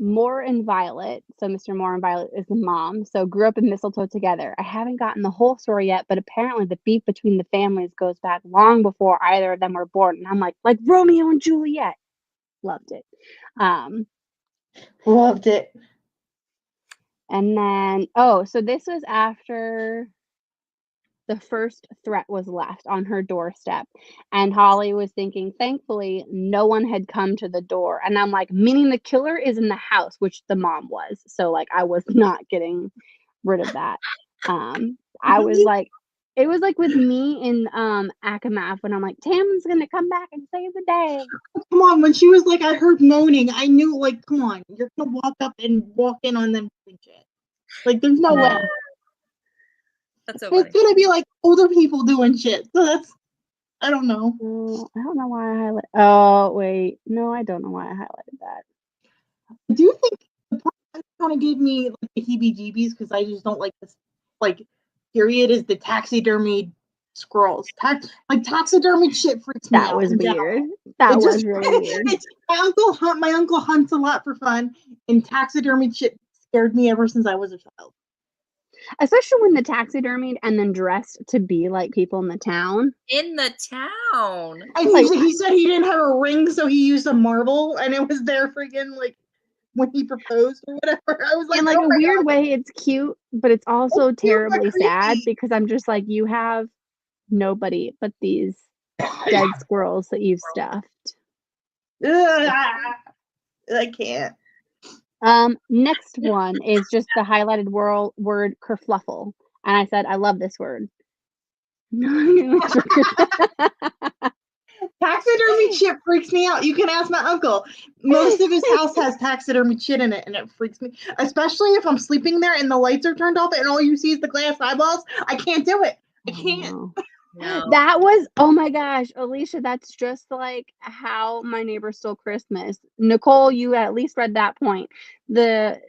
Moore and Violet. So Mr. Moore and Violet is the mom. So grew up in Mistletoe together. I haven't gotten the whole story yet, but apparently the beef between the families goes back long before either of them were born. And I'm like Romeo and Juliet. Loved it. Loved it. And then, so this was after the first threat was left on her doorstep. And Holly was thinking, thankfully, no one had come to the door. And I'm like, meaning the killer is in the house, which the mom was. So, like, I was not getting rid of that. I was like, it was like with me in Akamath when I'm like, Tam's going to come back and save the day. Come on, when she was like, I heard moaning, I knew, like, come on, you're going to walk up and walk in on them doing shit. Like, there's no way. That's so funny. It's going to be like older people doing shit. So that's, I don't know. I don't know why I highlighted. Oh, wait. No, I don't know why I highlighted that. I do think the part kind of gave me like the heebie-jeebies because I just don't like this, like, period is the taxidermied squirrels. Taxidermied shit freaks me out. That was weird. That was really weird. My uncle hunts a lot for fun, and taxidermied shit scared me ever since I was a child. Especially when the taxidermied and then dressed to be like people in the town. In the town. And he said he didn't have a ring, so he used a marble, and it was there freaking like when he proposed or whatever. I was like, in like a weird way, it's cute, but it's also terribly sad because I'm just like, you have nobody but these dead squirrels that you've stuffed. I can't. Next one is just the highlighted word kerfluffle. And I said, I love this word. Taxidermy shit freaks me out. You can ask my uncle. Most of his house has taxidermy shit in it, and it freaks me. Especially if I'm sleeping there and the lights are turned off and all you see is the glass eyeballs. I can't do it. I can't. No. That was, oh my gosh, Alicia, that's just like how my neighbor stole Christmas. Nicole, you at least read that point.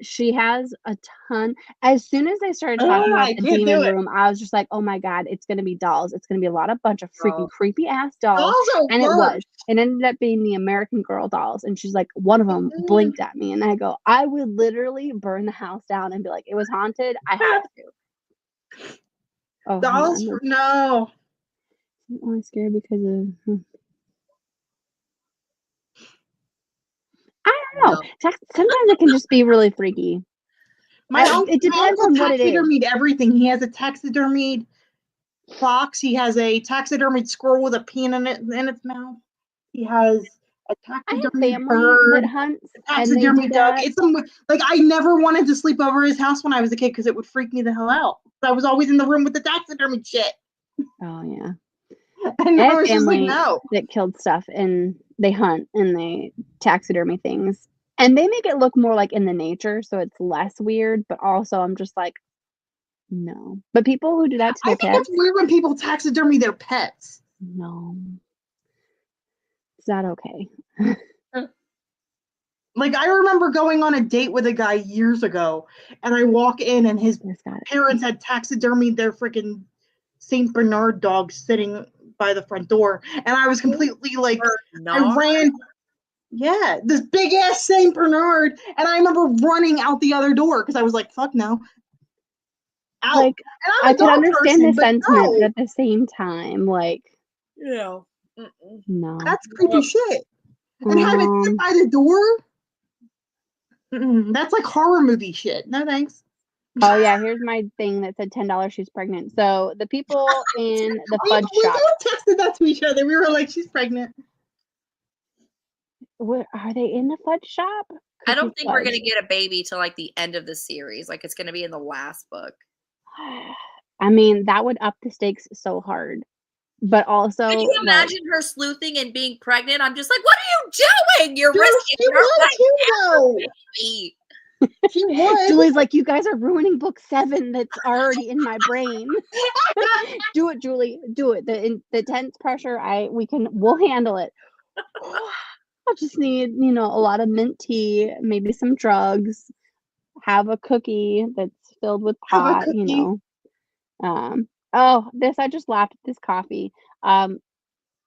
She has a ton. As soon as they started talking about I the can't demon do it. room, I was just like, oh my God, it's gonna be dolls. It's gonna be a bunch of freaking Oh. creepy ass dolls. Dolls are And it was. worse. It ended up being the American Girl dolls. And she's like, one of them blinked at me. And I go, I would literally burn the house down and be like, it was haunted. I have to. Oh, Dolls, no. I'm only scared because of. I don't know. Sometimes it can just be really freaky. My uncle, it depends on what it is. taxidermied everything. He has a taxidermied fox. He has a taxidermied squirrel with a pin in its mouth. He has a taxidermied bird. That hunts A taxidermy duck. that. It's like I never wanted to sleep over his house when I was a kid because it would freak me the hell out. I was always in the room with the taxidermy shit. Oh yeah. And I I was just like, no. That killed stuff and they hunt and they taxidermy things. And they make it look more like in the nature, so it's less weird, but also I'm just like, no. But people who do that to their I think pets. it's weird when people taxidermy their pets. No. Is that okay? Like, I remember going on a date with a guy years ago, and I walk in, and his parents had taxidermied their freaking St. Bernard dog sitting by the front door, and I was completely like, I ran, this big ass St. Bernard, and I remember running out the other door because I was like, fuck no. Out. Like, I can understand the sentiment, no. but at the same time, like, no. That's creepy shit. And have it sit by the door? That's like horror movie shit. No thanks. Oh yeah, here's my thing that said $10 she's pregnant. So the people in the fudge shop. We texted that to each other. We were like, she's pregnant. What are they in the fudge shop? I don't think we're gonna get a baby till like the end of the series. Like it's gonna be in the last book. I mean, that would up the stakes so hard. But also, can you imagine her sleuthing and being pregnant? I'm just like, what are you doing? You're risking your life. She would. Julie's like, you guys are ruining book 7 that's already in my brain. Do it, Julie. Do it. The tense pressure, we'll handle it. I'll just need, a lot of mint tea, maybe some drugs, have a cookie that's filled with pot, I just laughed at this coffee,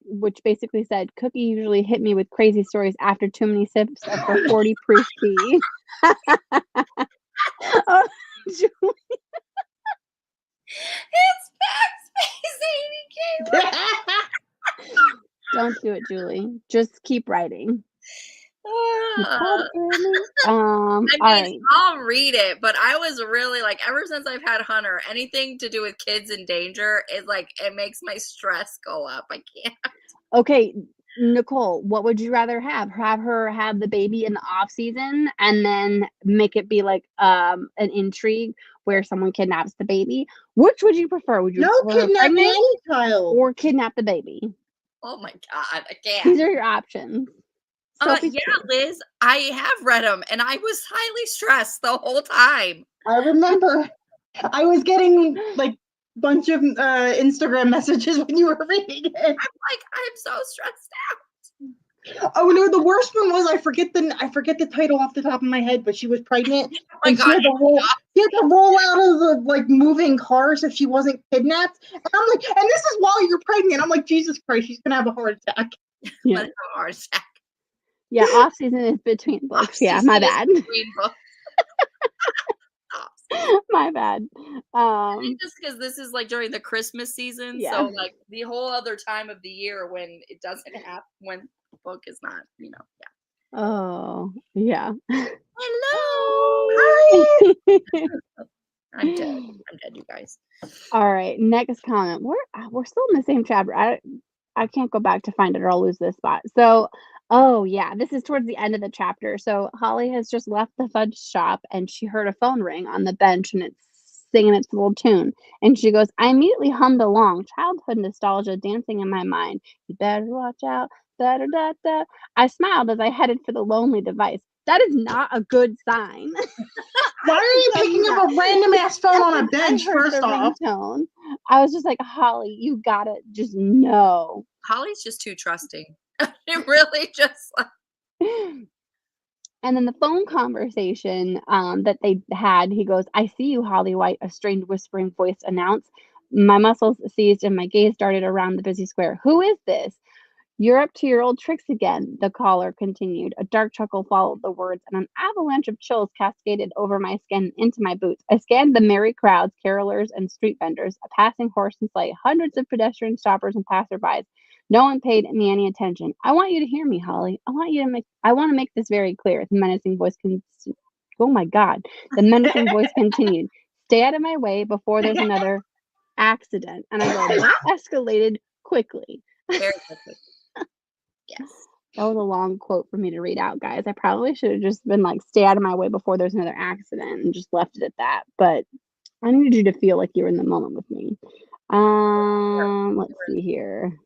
which basically said, Cookie usually hit me with crazy stories after too many sips of her 40 proof tea. Oh, Julie. It's backspace 80K. Don't do it, Julie. Just keep writing. I all right. I'll read it, but I was really like, ever since I've had Hunter, anything to do with kids in danger is like, it makes my stress go up. I can't. Okay, Nicole, what would you rather have? Have her have the baby in the off season and then make it be like an intrigue where someone kidnaps the baby? Which would you prefer? Would you kidnap any child or kidnap the baby? Oh my God, I can't. These are your options. Liz, I have read them, and I was highly stressed the whole time. I remember I was getting like a bunch of Instagram messages when you were reading it. I'm so stressed out. Oh no, the worst one was I forget the title off the top of my head, but she was pregnant. Oh my God. She had to roll out of the like moving car so she wasn't kidnapped. And I'm like, and this is while you're pregnant. I'm like, Jesus Christ, she's gonna have a heart attack. Yeah. Have a heart attack. Yeah, off season is between books. Yeah, my bad. Between books. My bad. Just because this is like during the Christmas season, yeah. so like the whole other time of the year when it doesn't happen, when the book is not, yeah. Oh, yeah. Hello. Hi. I'm dead, you guys. All right, next comment. We're still in the same chapter. I can't go back to find it or I'll lose this spot. So, oh yeah, this is towards the end of the chapter. So Holly has just left the fudge shop and she heard a phone ring on the bench and it singing its little tune. And she goes, I immediately hummed along, childhood nostalgia dancing in my mind. You better watch out. Da, da, da, da. I smiled as I headed for the lonely device. That is not a good sign. Why are you picking up a random ass phone on a bench, I heard first the off? ringtone. I was just like, Holly, you gotta just know. Holly's just too trusting. It really just like. And then the phone conversation that they had, he goes, I see you, Holly White, a strained whispering voice announced. My muscles seized and my gaze darted around the busy square. Who is this? You're up to your old tricks again, the caller continued. A dark chuckle followed the words, and an avalanche of chills cascaded over my skin and into my boots. I scanned the merry crowds, carolers, and street vendors, a passing horse and sleigh, hundreds of pedestrian stoppers and passerbys. No one paid me any attention. I want you to hear me, Holly. I want to make this very clear. The menacing voice oh my God. The menacing voice continued. Stay out of my way before there's another accident. And I go, that escalated quickly. Very quickly. Yes. That was a long quote for me to read out, guys. I probably should have just been like, stay out of my way before there's another accident and just left it at that. But I needed you to feel like you were in the moment with me. Let's see here.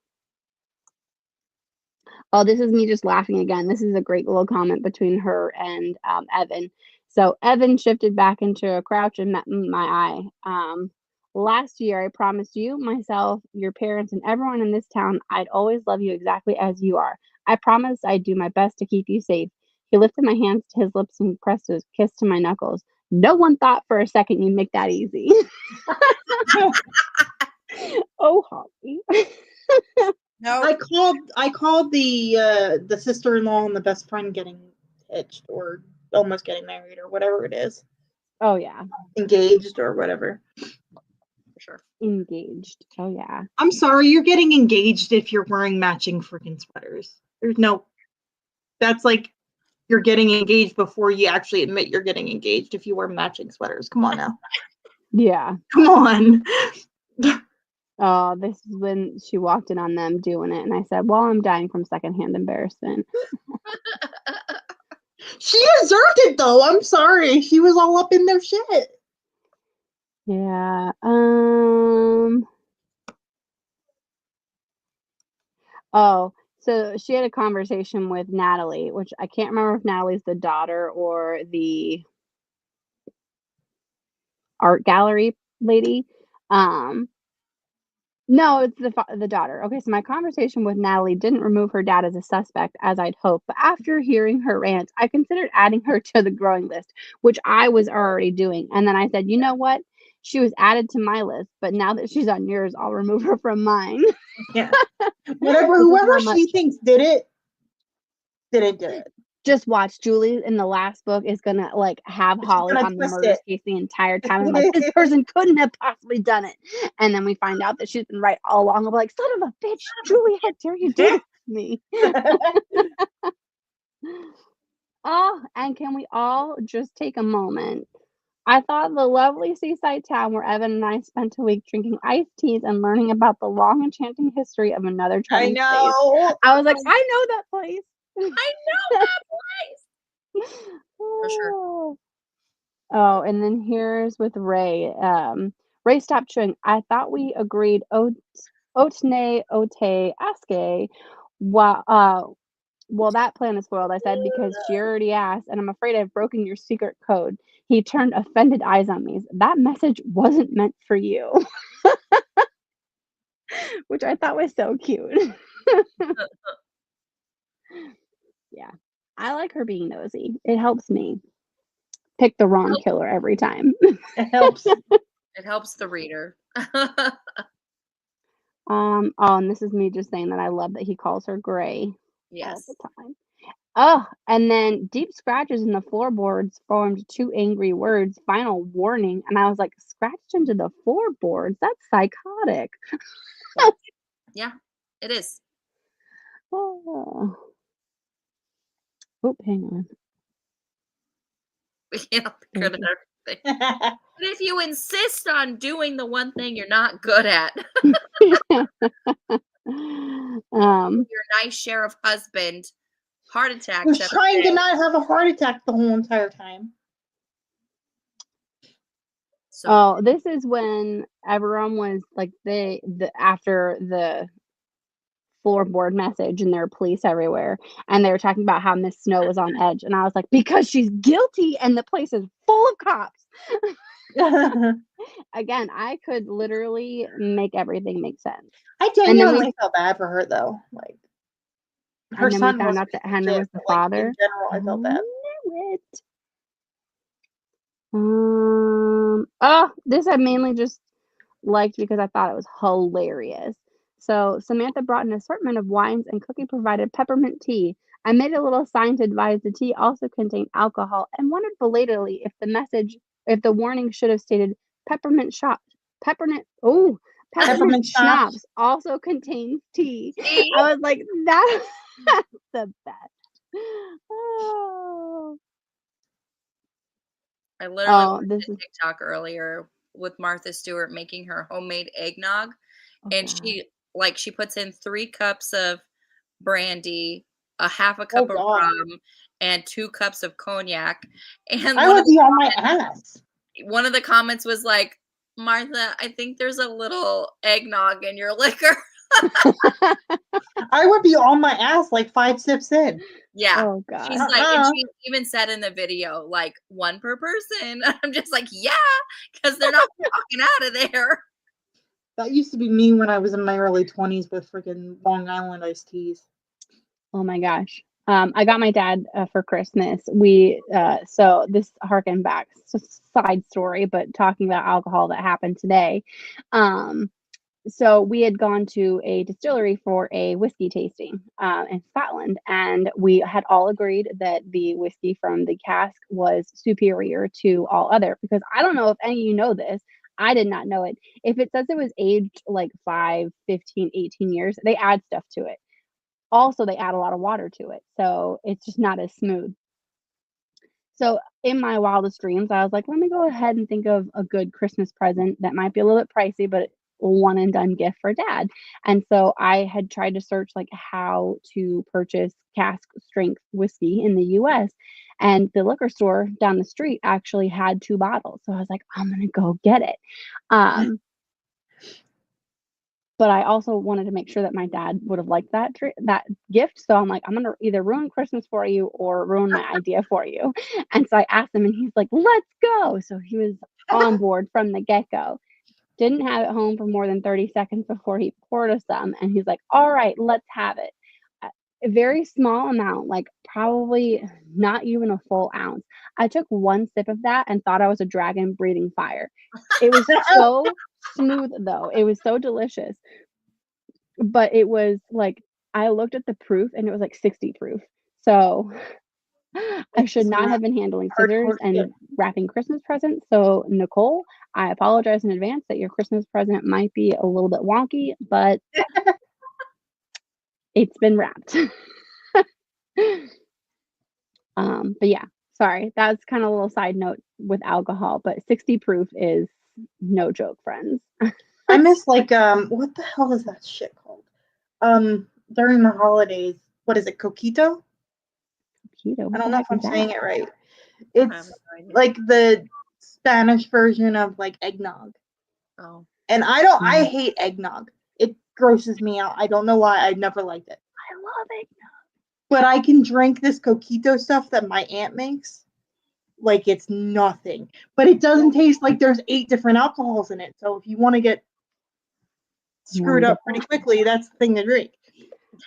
Oh, this is me just laughing again. This is a great little comment between her and Evan. So Evan shifted back into a crouch and met my eye. Last year, I promised you, myself, your parents, and everyone in this town I'd always love you exactly as you are. I promised I'd do my best to keep you safe. He lifted my hands to his lips and pressed his kiss to my knuckles. No one thought for a second you'd make that easy. Oh, Holly. No. I called the sister-in-law and the best friend getting hitched or almost getting married or whatever it is. Oh, yeah. Engaged or whatever. For sure. Engaged. Oh, yeah. I'm sorry, you're getting engaged if you're wearing matching freaking sweaters. That's like you're getting engaged before you actually admit you're getting engaged if you wear matching sweaters. Come on now. Yeah. Come on. Oh, this is when she walked in on them doing it. And I said, well, I'm dying from secondhand embarrassment. She deserved it, though. I'm sorry. She was all up in their shit. Yeah. Oh, so she had a conversation with Natalie, which I can't remember if Natalie's the daughter or the art gallery lady. No, it's the daughter. Okay, so my conversation with Natalie didn't remove her dad as a suspect, as I'd hoped, but after hearing her rant, I considered adding her to the growing list, which I was already doing. And then I said, you know what? She was added to my list, but now that she's on yours, I'll remove her from mine. Yeah. Whoever she thinks did it, didn't do it. Just watch. Julie in the last book is gonna like have Holly on the murder case the entire time. I'm like, this person couldn't have possibly done it. And then we find out that she's been right all along. I'm like, son of a bitch, Julie, how dare you do this to me? Oh, and can we all just take a moment? I thought the lovely seaside town where Evan and I spent a week drinking iced teas and learning about the long enchanting history of another Chinese place. I was like, I know that place. I know that place. For sure. Oh, and then here's with Ray. Ray stopped chewing. I thought we agreed otne ote aske. Well, that plan is spoiled, I said, because she already asked, and I'm afraid I've broken your secret code. He turned offended eyes on me. That message wasn't meant for you. Which I thought was so cute. Yeah. I like her being nosy. It helps me pick the wrong killer every time. It helps. It helps the reader. Oh, and this is me just saying that I love that he calls her Gray all the time. Oh, and then deep scratches in the floorboards formed two angry words, final warning. And I was like, scratched into the floorboards? That's psychotic. Yeah, it is. Oh, hang on. We can't be good at everything. But if you insist on doing the one thing you're not good at, your nice sheriff husband, heart attack. Who's trying to not have a heart attack the whole entire time. So Oh, this is when everyone was like after the floorboard message and there were police everywhere and they were talking about how Miss Snow was on edge and I was like, because she's guilty and the place is full of cops. Again, I could literally make everything make sense. I genuinely felt bad for her though. Like her And then we son found was out that Henry was the but, like, father. in general, I felt bad. This I mainly just liked because I thought it was hilarious. So Samantha brought an assortment of wines and Cookie provided peppermint tea. I made a little sign to advise the tea also contained alcohol and wondered belatedly if the warning should have stated peppermint Peppermint schnapps also contains tea. I was like, that's the best. Oh. I literally watched a TikTok earlier with Martha Stewart making her homemade eggnog. And she puts in 3 cups of brandy, a half a cup of rum, and 2 cups of cognac. And I would be on my ass. One of the comments was like, Martha, I think there's a little eggnog in your liquor. I would be on my ass like 5 sips in. Yeah. Oh God. She's like, and she even said in the video, like 1 per person. I'm just like, yeah, because they're not walking out of there. That used to be me when I was in my early 20s with freaking Long Island iced teas. Oh my gosh. I got my dad for Christmas. So this harkened back, side story, but talking about alcohol that happened today. So we had gone to a distillery for a whiskey tasting in Scotland, and we had all agreed that the whiskey from the cask was superior to all other, because I don't know if any of you know this. I did not know it. If it says it was aged like 5, 15, 18 years, they add stuff to it. Also, they add a lot of water to it, so it's just not as smooth. So in my wildest dreams, I was like, let me go ahead and think of a good Christmas present that might be a little bit pricey, but one and done gift for dad. And so I had tried to search like how to purchase cask strength whiskey in the US. And the liquor store down the street actually had 2 bottles. So I was like, I'm going to go get it. But I also wanted to make sure that my dad would have liked that gift. So I'm like, I'm going to either ruin Christmas for you or ruin my idea for you. And so I asked him and he's like, let's go. So he was on board from the get-go. Didn't have it home for more than 30 seconds before he poured us some. And he's like, all right, let's have it. A very small amount, like probably not even a full ounce. I took 1 sip of that and thought I was a dragon breathing fire. It was so smooth though. It was so delicious. But it was like, I looked at the proof and it was like 60 proof. So I should not have been handling scissors and wrapping Christmas presents. So Nicole, I apologize in advance that your Christmas present might be a little bit wonky, but it's been wrapped. But yeah, sorry. That's kind of a little side note with alcohol, but 60 proof is no joke, friends. I miss like what the hell is that shit called? During the holidays, what is it? Coquito? Coquito. I don't know if I'm saying it right. It's like the Spanish version of like eggnog. Oh. And I hate eggnog. It grosses me out. I don't know why. I never liked it. I love eggnog. But I can drink this coquito stuff that my aunt makes like it's nothing. But it doesn't taste like there's 8 different alcohols in it. So if you want to get screwed up pretty quickly, that's the thing to drink.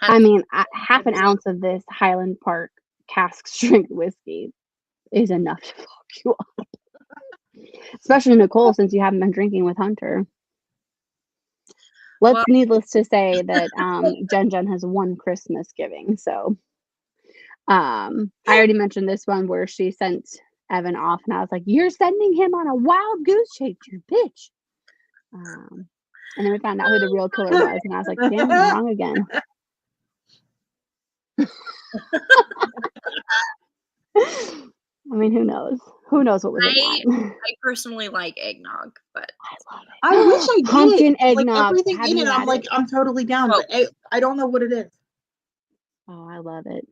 I mean, half an ounce of this Highland Park cask strength whiskey is enough to fuck you up. Especially Nicole, since you haven't been drinking with Hunter. Needless to say that JenJen has 1 Christmas giving. So I already mentioned this one where she sent Evan off, and I was like, "You're sending him on a wild goose chase, you bitch." And then we found out who the real killer was, and I was like, "Damn, I'm wrong again." I mean, who knows? Who knows what was in that? I personally like eggnog, but I love it. I wish I did. Pumpkin eggnog. Like everything in it, I'm totally down. But I don't know what it is. Oh, I love it.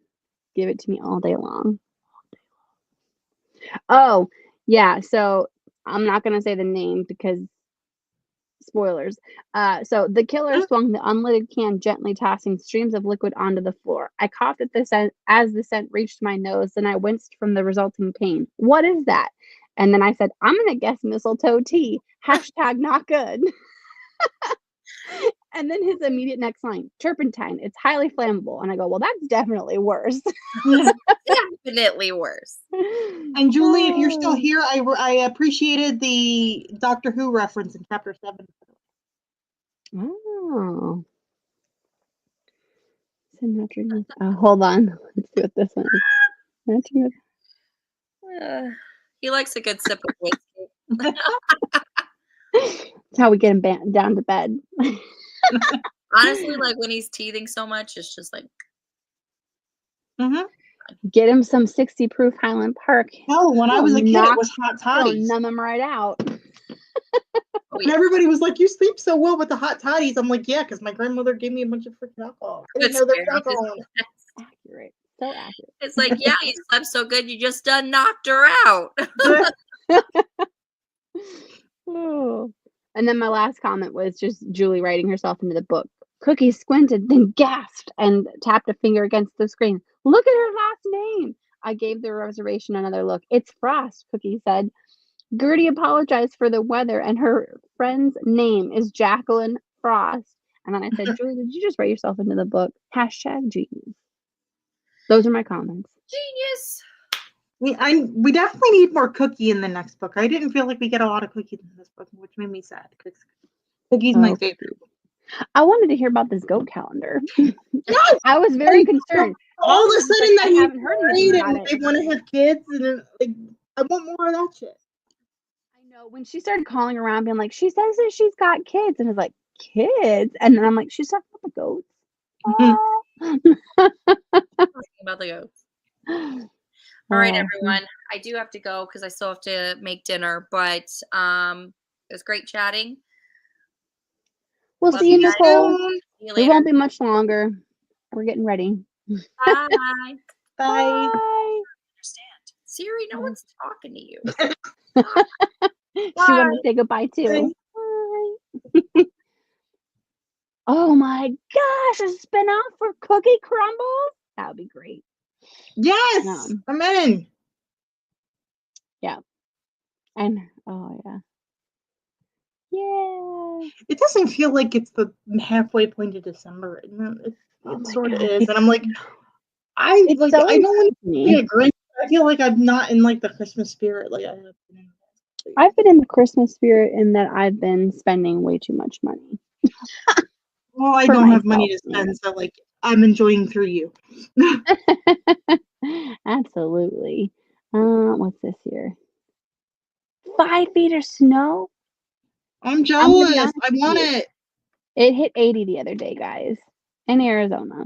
Give it to me all day long. Oh, yeah. So I'm not going to say the name because spoilers. So the killer swung the unlit can, gently tossing streams of liquid onto the floor. I coughed at the scent as the scent reached my nose, and I winced from the resulting pain. What is that? And then I said, I'm going to guess mistletoe tea. Hashtag not good. And then his immediate next line, turpentine. It's highly flammable. And I go, well, that's definitely worse. Definitely worse. And Julie, if you're still here, I appreciated the Doctor Who reference in chapter 7. Oh. Hold on. Let's see what this one is. He likes a good sip of whiskey. That's how we get him down to bed. Honestly, like when he's teething so much, it's just like. Get him some 60 proof Highland Park. Hell, when I was a kid, it was hot toddies. Numb him right out. And everybody was like, you sleep so well with the hot toddies. I'm like, yeah, because my grandmother gave me a bunch of freaking alcohol. I didn't know there was alcohol in it. Accurate. So accurate. It's like, yeah, you slept so good, you just done knocked her out. Oh. And then my last comment was just Julie writing herself into the book. Cookie squinted, then gasped and tapped a finger against the screen. Look at her last name. I gave the reservation another look. It's Frost, Cookie said. Gertie apologized for the weather, and her friend's name is Jacqueline Frost. And then I said, Julie, did you just write yourself into the book? Hashtag genius. Those are my comments. Genius. We definitely need more Cookie in the next book. I didn't feel like we get a lot of Cookies in this book, which made me sad. Because Cookie's my favorite. I wanted to hear about this goat calendar. Yes! I was very concerned. All of a sudden, that I haven't heard anything about it. They want to have kids, and like, I want more of that shit. I know. When she started calling around, being like, she says that she's got kids, and it's like, kids? And then I'm like, she's talking about the goats. Talking about the goats. All right, everyone. I do have to go because I still have to make dinner, but it was great chatting. We'll see you, Nicole. See you later. We won't be much longer. We're getting ready. Bye. Bye. Understand. Siri, no one's talking to you. She wanted to say goodbye too. Bye. Oh my gosh, a spin-off for Cookie Crumbles? That would be great. Yes, I'm in. Yeah. And oh yeah. Yeah. It doesn't feel like it's the halfway point of December. It sort of is, and I'm like, I don't want to be a Grinch. I feel like I'm not in like the Christmas spirit like I have been. I've been in the Christmas spirit in that I've been spending way too much money. Well, I don't have money to spend, so like I'm enjoying through you. Absolutely. What's this here? 5 feet of snow. I'm jealous. I want it. It hit 80 the other day, guys. In Arizona.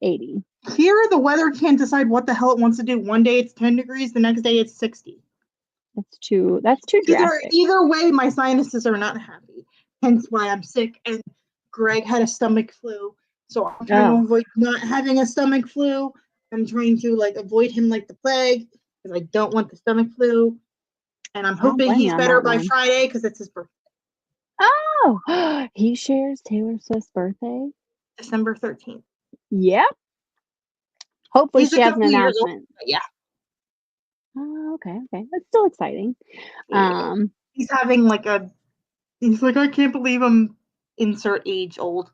80. Here, the weather can't decide what the hell it wants to do. One day it's 10 degrees, the next day it's 60. That's too drastic. Either way, my sinuses are not happy. Hence why I'm sick. And Greg had a stomach flu. So I'm trying to avoid not having a stomach flu. I'm trying to like avoid him like the plague because I don't want the stomach flu. And I'm hoping he's better by Friday because it's his birthday. Oh, he shares Taylor Swift's birthday? December 13th. Yep. Hopefully she has an announcement. Yeah. Oh, okay. That's still exciting. He's having like he's like, I can't believe I'm insert age old.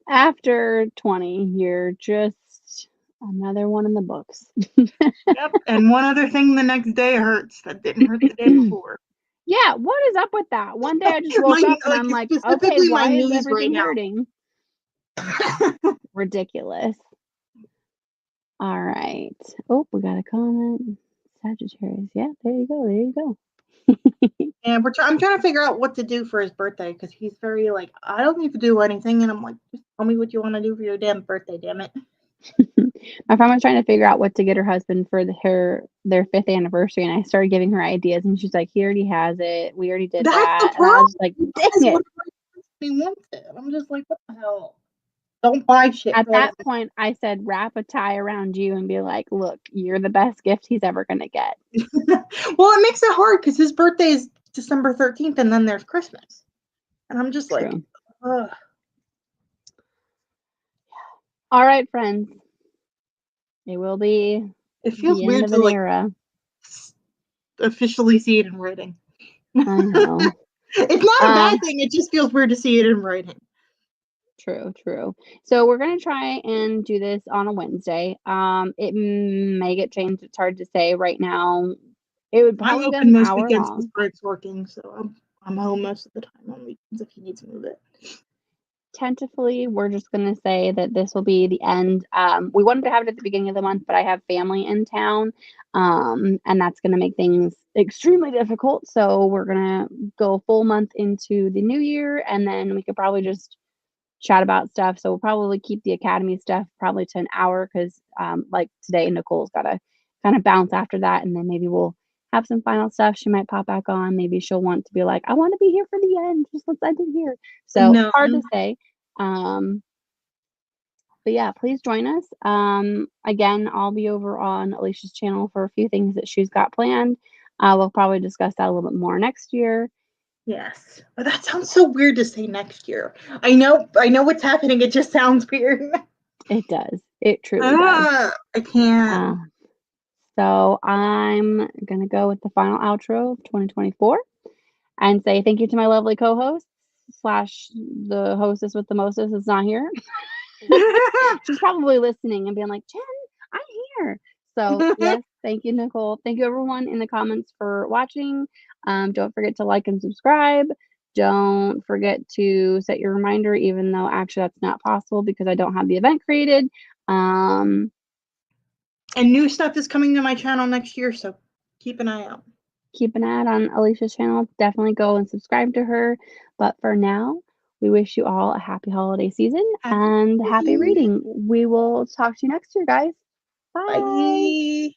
After 20, you're just another one in the books. Yep. And one other thing the next day hurts that didn't hurt the day before. Yeah, what is up with that? One day I just woke up and I'm like, okay, why is everything hurting? Ridiculous. All right. Oh, we got a comment. Sagittarius. Yeah, there you go. And I'm trying to figure out what to do for his birthday because he's very like, I don't need to do anything. And I'm like, just tell me what you want to do for your damn birthday, damn it. My friend was trying to figure out what to get her husband for their 5th anniversary, and I started giving her ideas, and she's like, he already has it. We already did that. And I was like, dang it. He wants it. I'm just like, what the hell? Don't buy shit. At for that them. point, I said wrap a tie around you and be like, look, you're the best gift he's ever going to get. Well, it makes it hard because his birthday is December 13th, and then there's Christmas. And I'm just like, True. ugh. All right, friends. It will be It feels the weird end of to an like era. officially see it in writing. I know. It's not a bad thing. It just feels weird to see it in writing. True. So we're gonna try and do this on a Wednesday. It may get changed. It's hard to say right now. It would I'm probably be open an most hour weekends because long. Greg's working, so I'm home most of the time on weekends if he needs to move it. Tentatively, we're just gonna say that this will be the end. We wanted to have it at the beginning of the month, but I have family in town, and that's gonna make things extremely difficult. So we're gonna go full month into the new year, and then we could probably just chat about stuff. So we'll probably keep the academy stuff probably to an hour because, like today, Nicole's got to kind of bounce after that, and then maybe we'll have some final stuff. She might pop back on. Maybe she'll want to be like, I want to be here for the end. Just let's end it here. So No. hard to say. But yeah, please join us. Again, I'll be over on Alicia's channel for a few things that she's got planned. We'll probably discuss that a little bit more next year. Yes, but that sounds so weird to say next year. I know what's happening. It just sounds weird. It does. It truly does. I can't. So I'm going to go with the final outro of 2024 and say thank you to my lovely co-host / the hostess with the mostest is not here. She's probably listening and being like, Jen, I'm here. So yes, thank you, Nicole. Thank you everyone in the comments for watching. Don't forget to like and subscribe. Don't forget to set your reminder, even though actually that's not possible because I don't have the event created. And new stuff is coming to my channel next year, so keep an eye out. Keep an eye on Alicia's channel. Definitely go and subscribe to her. But for now, we wish you all a happy holiday season and happy reading. We will talk to you next year, guys. Bye. Bye.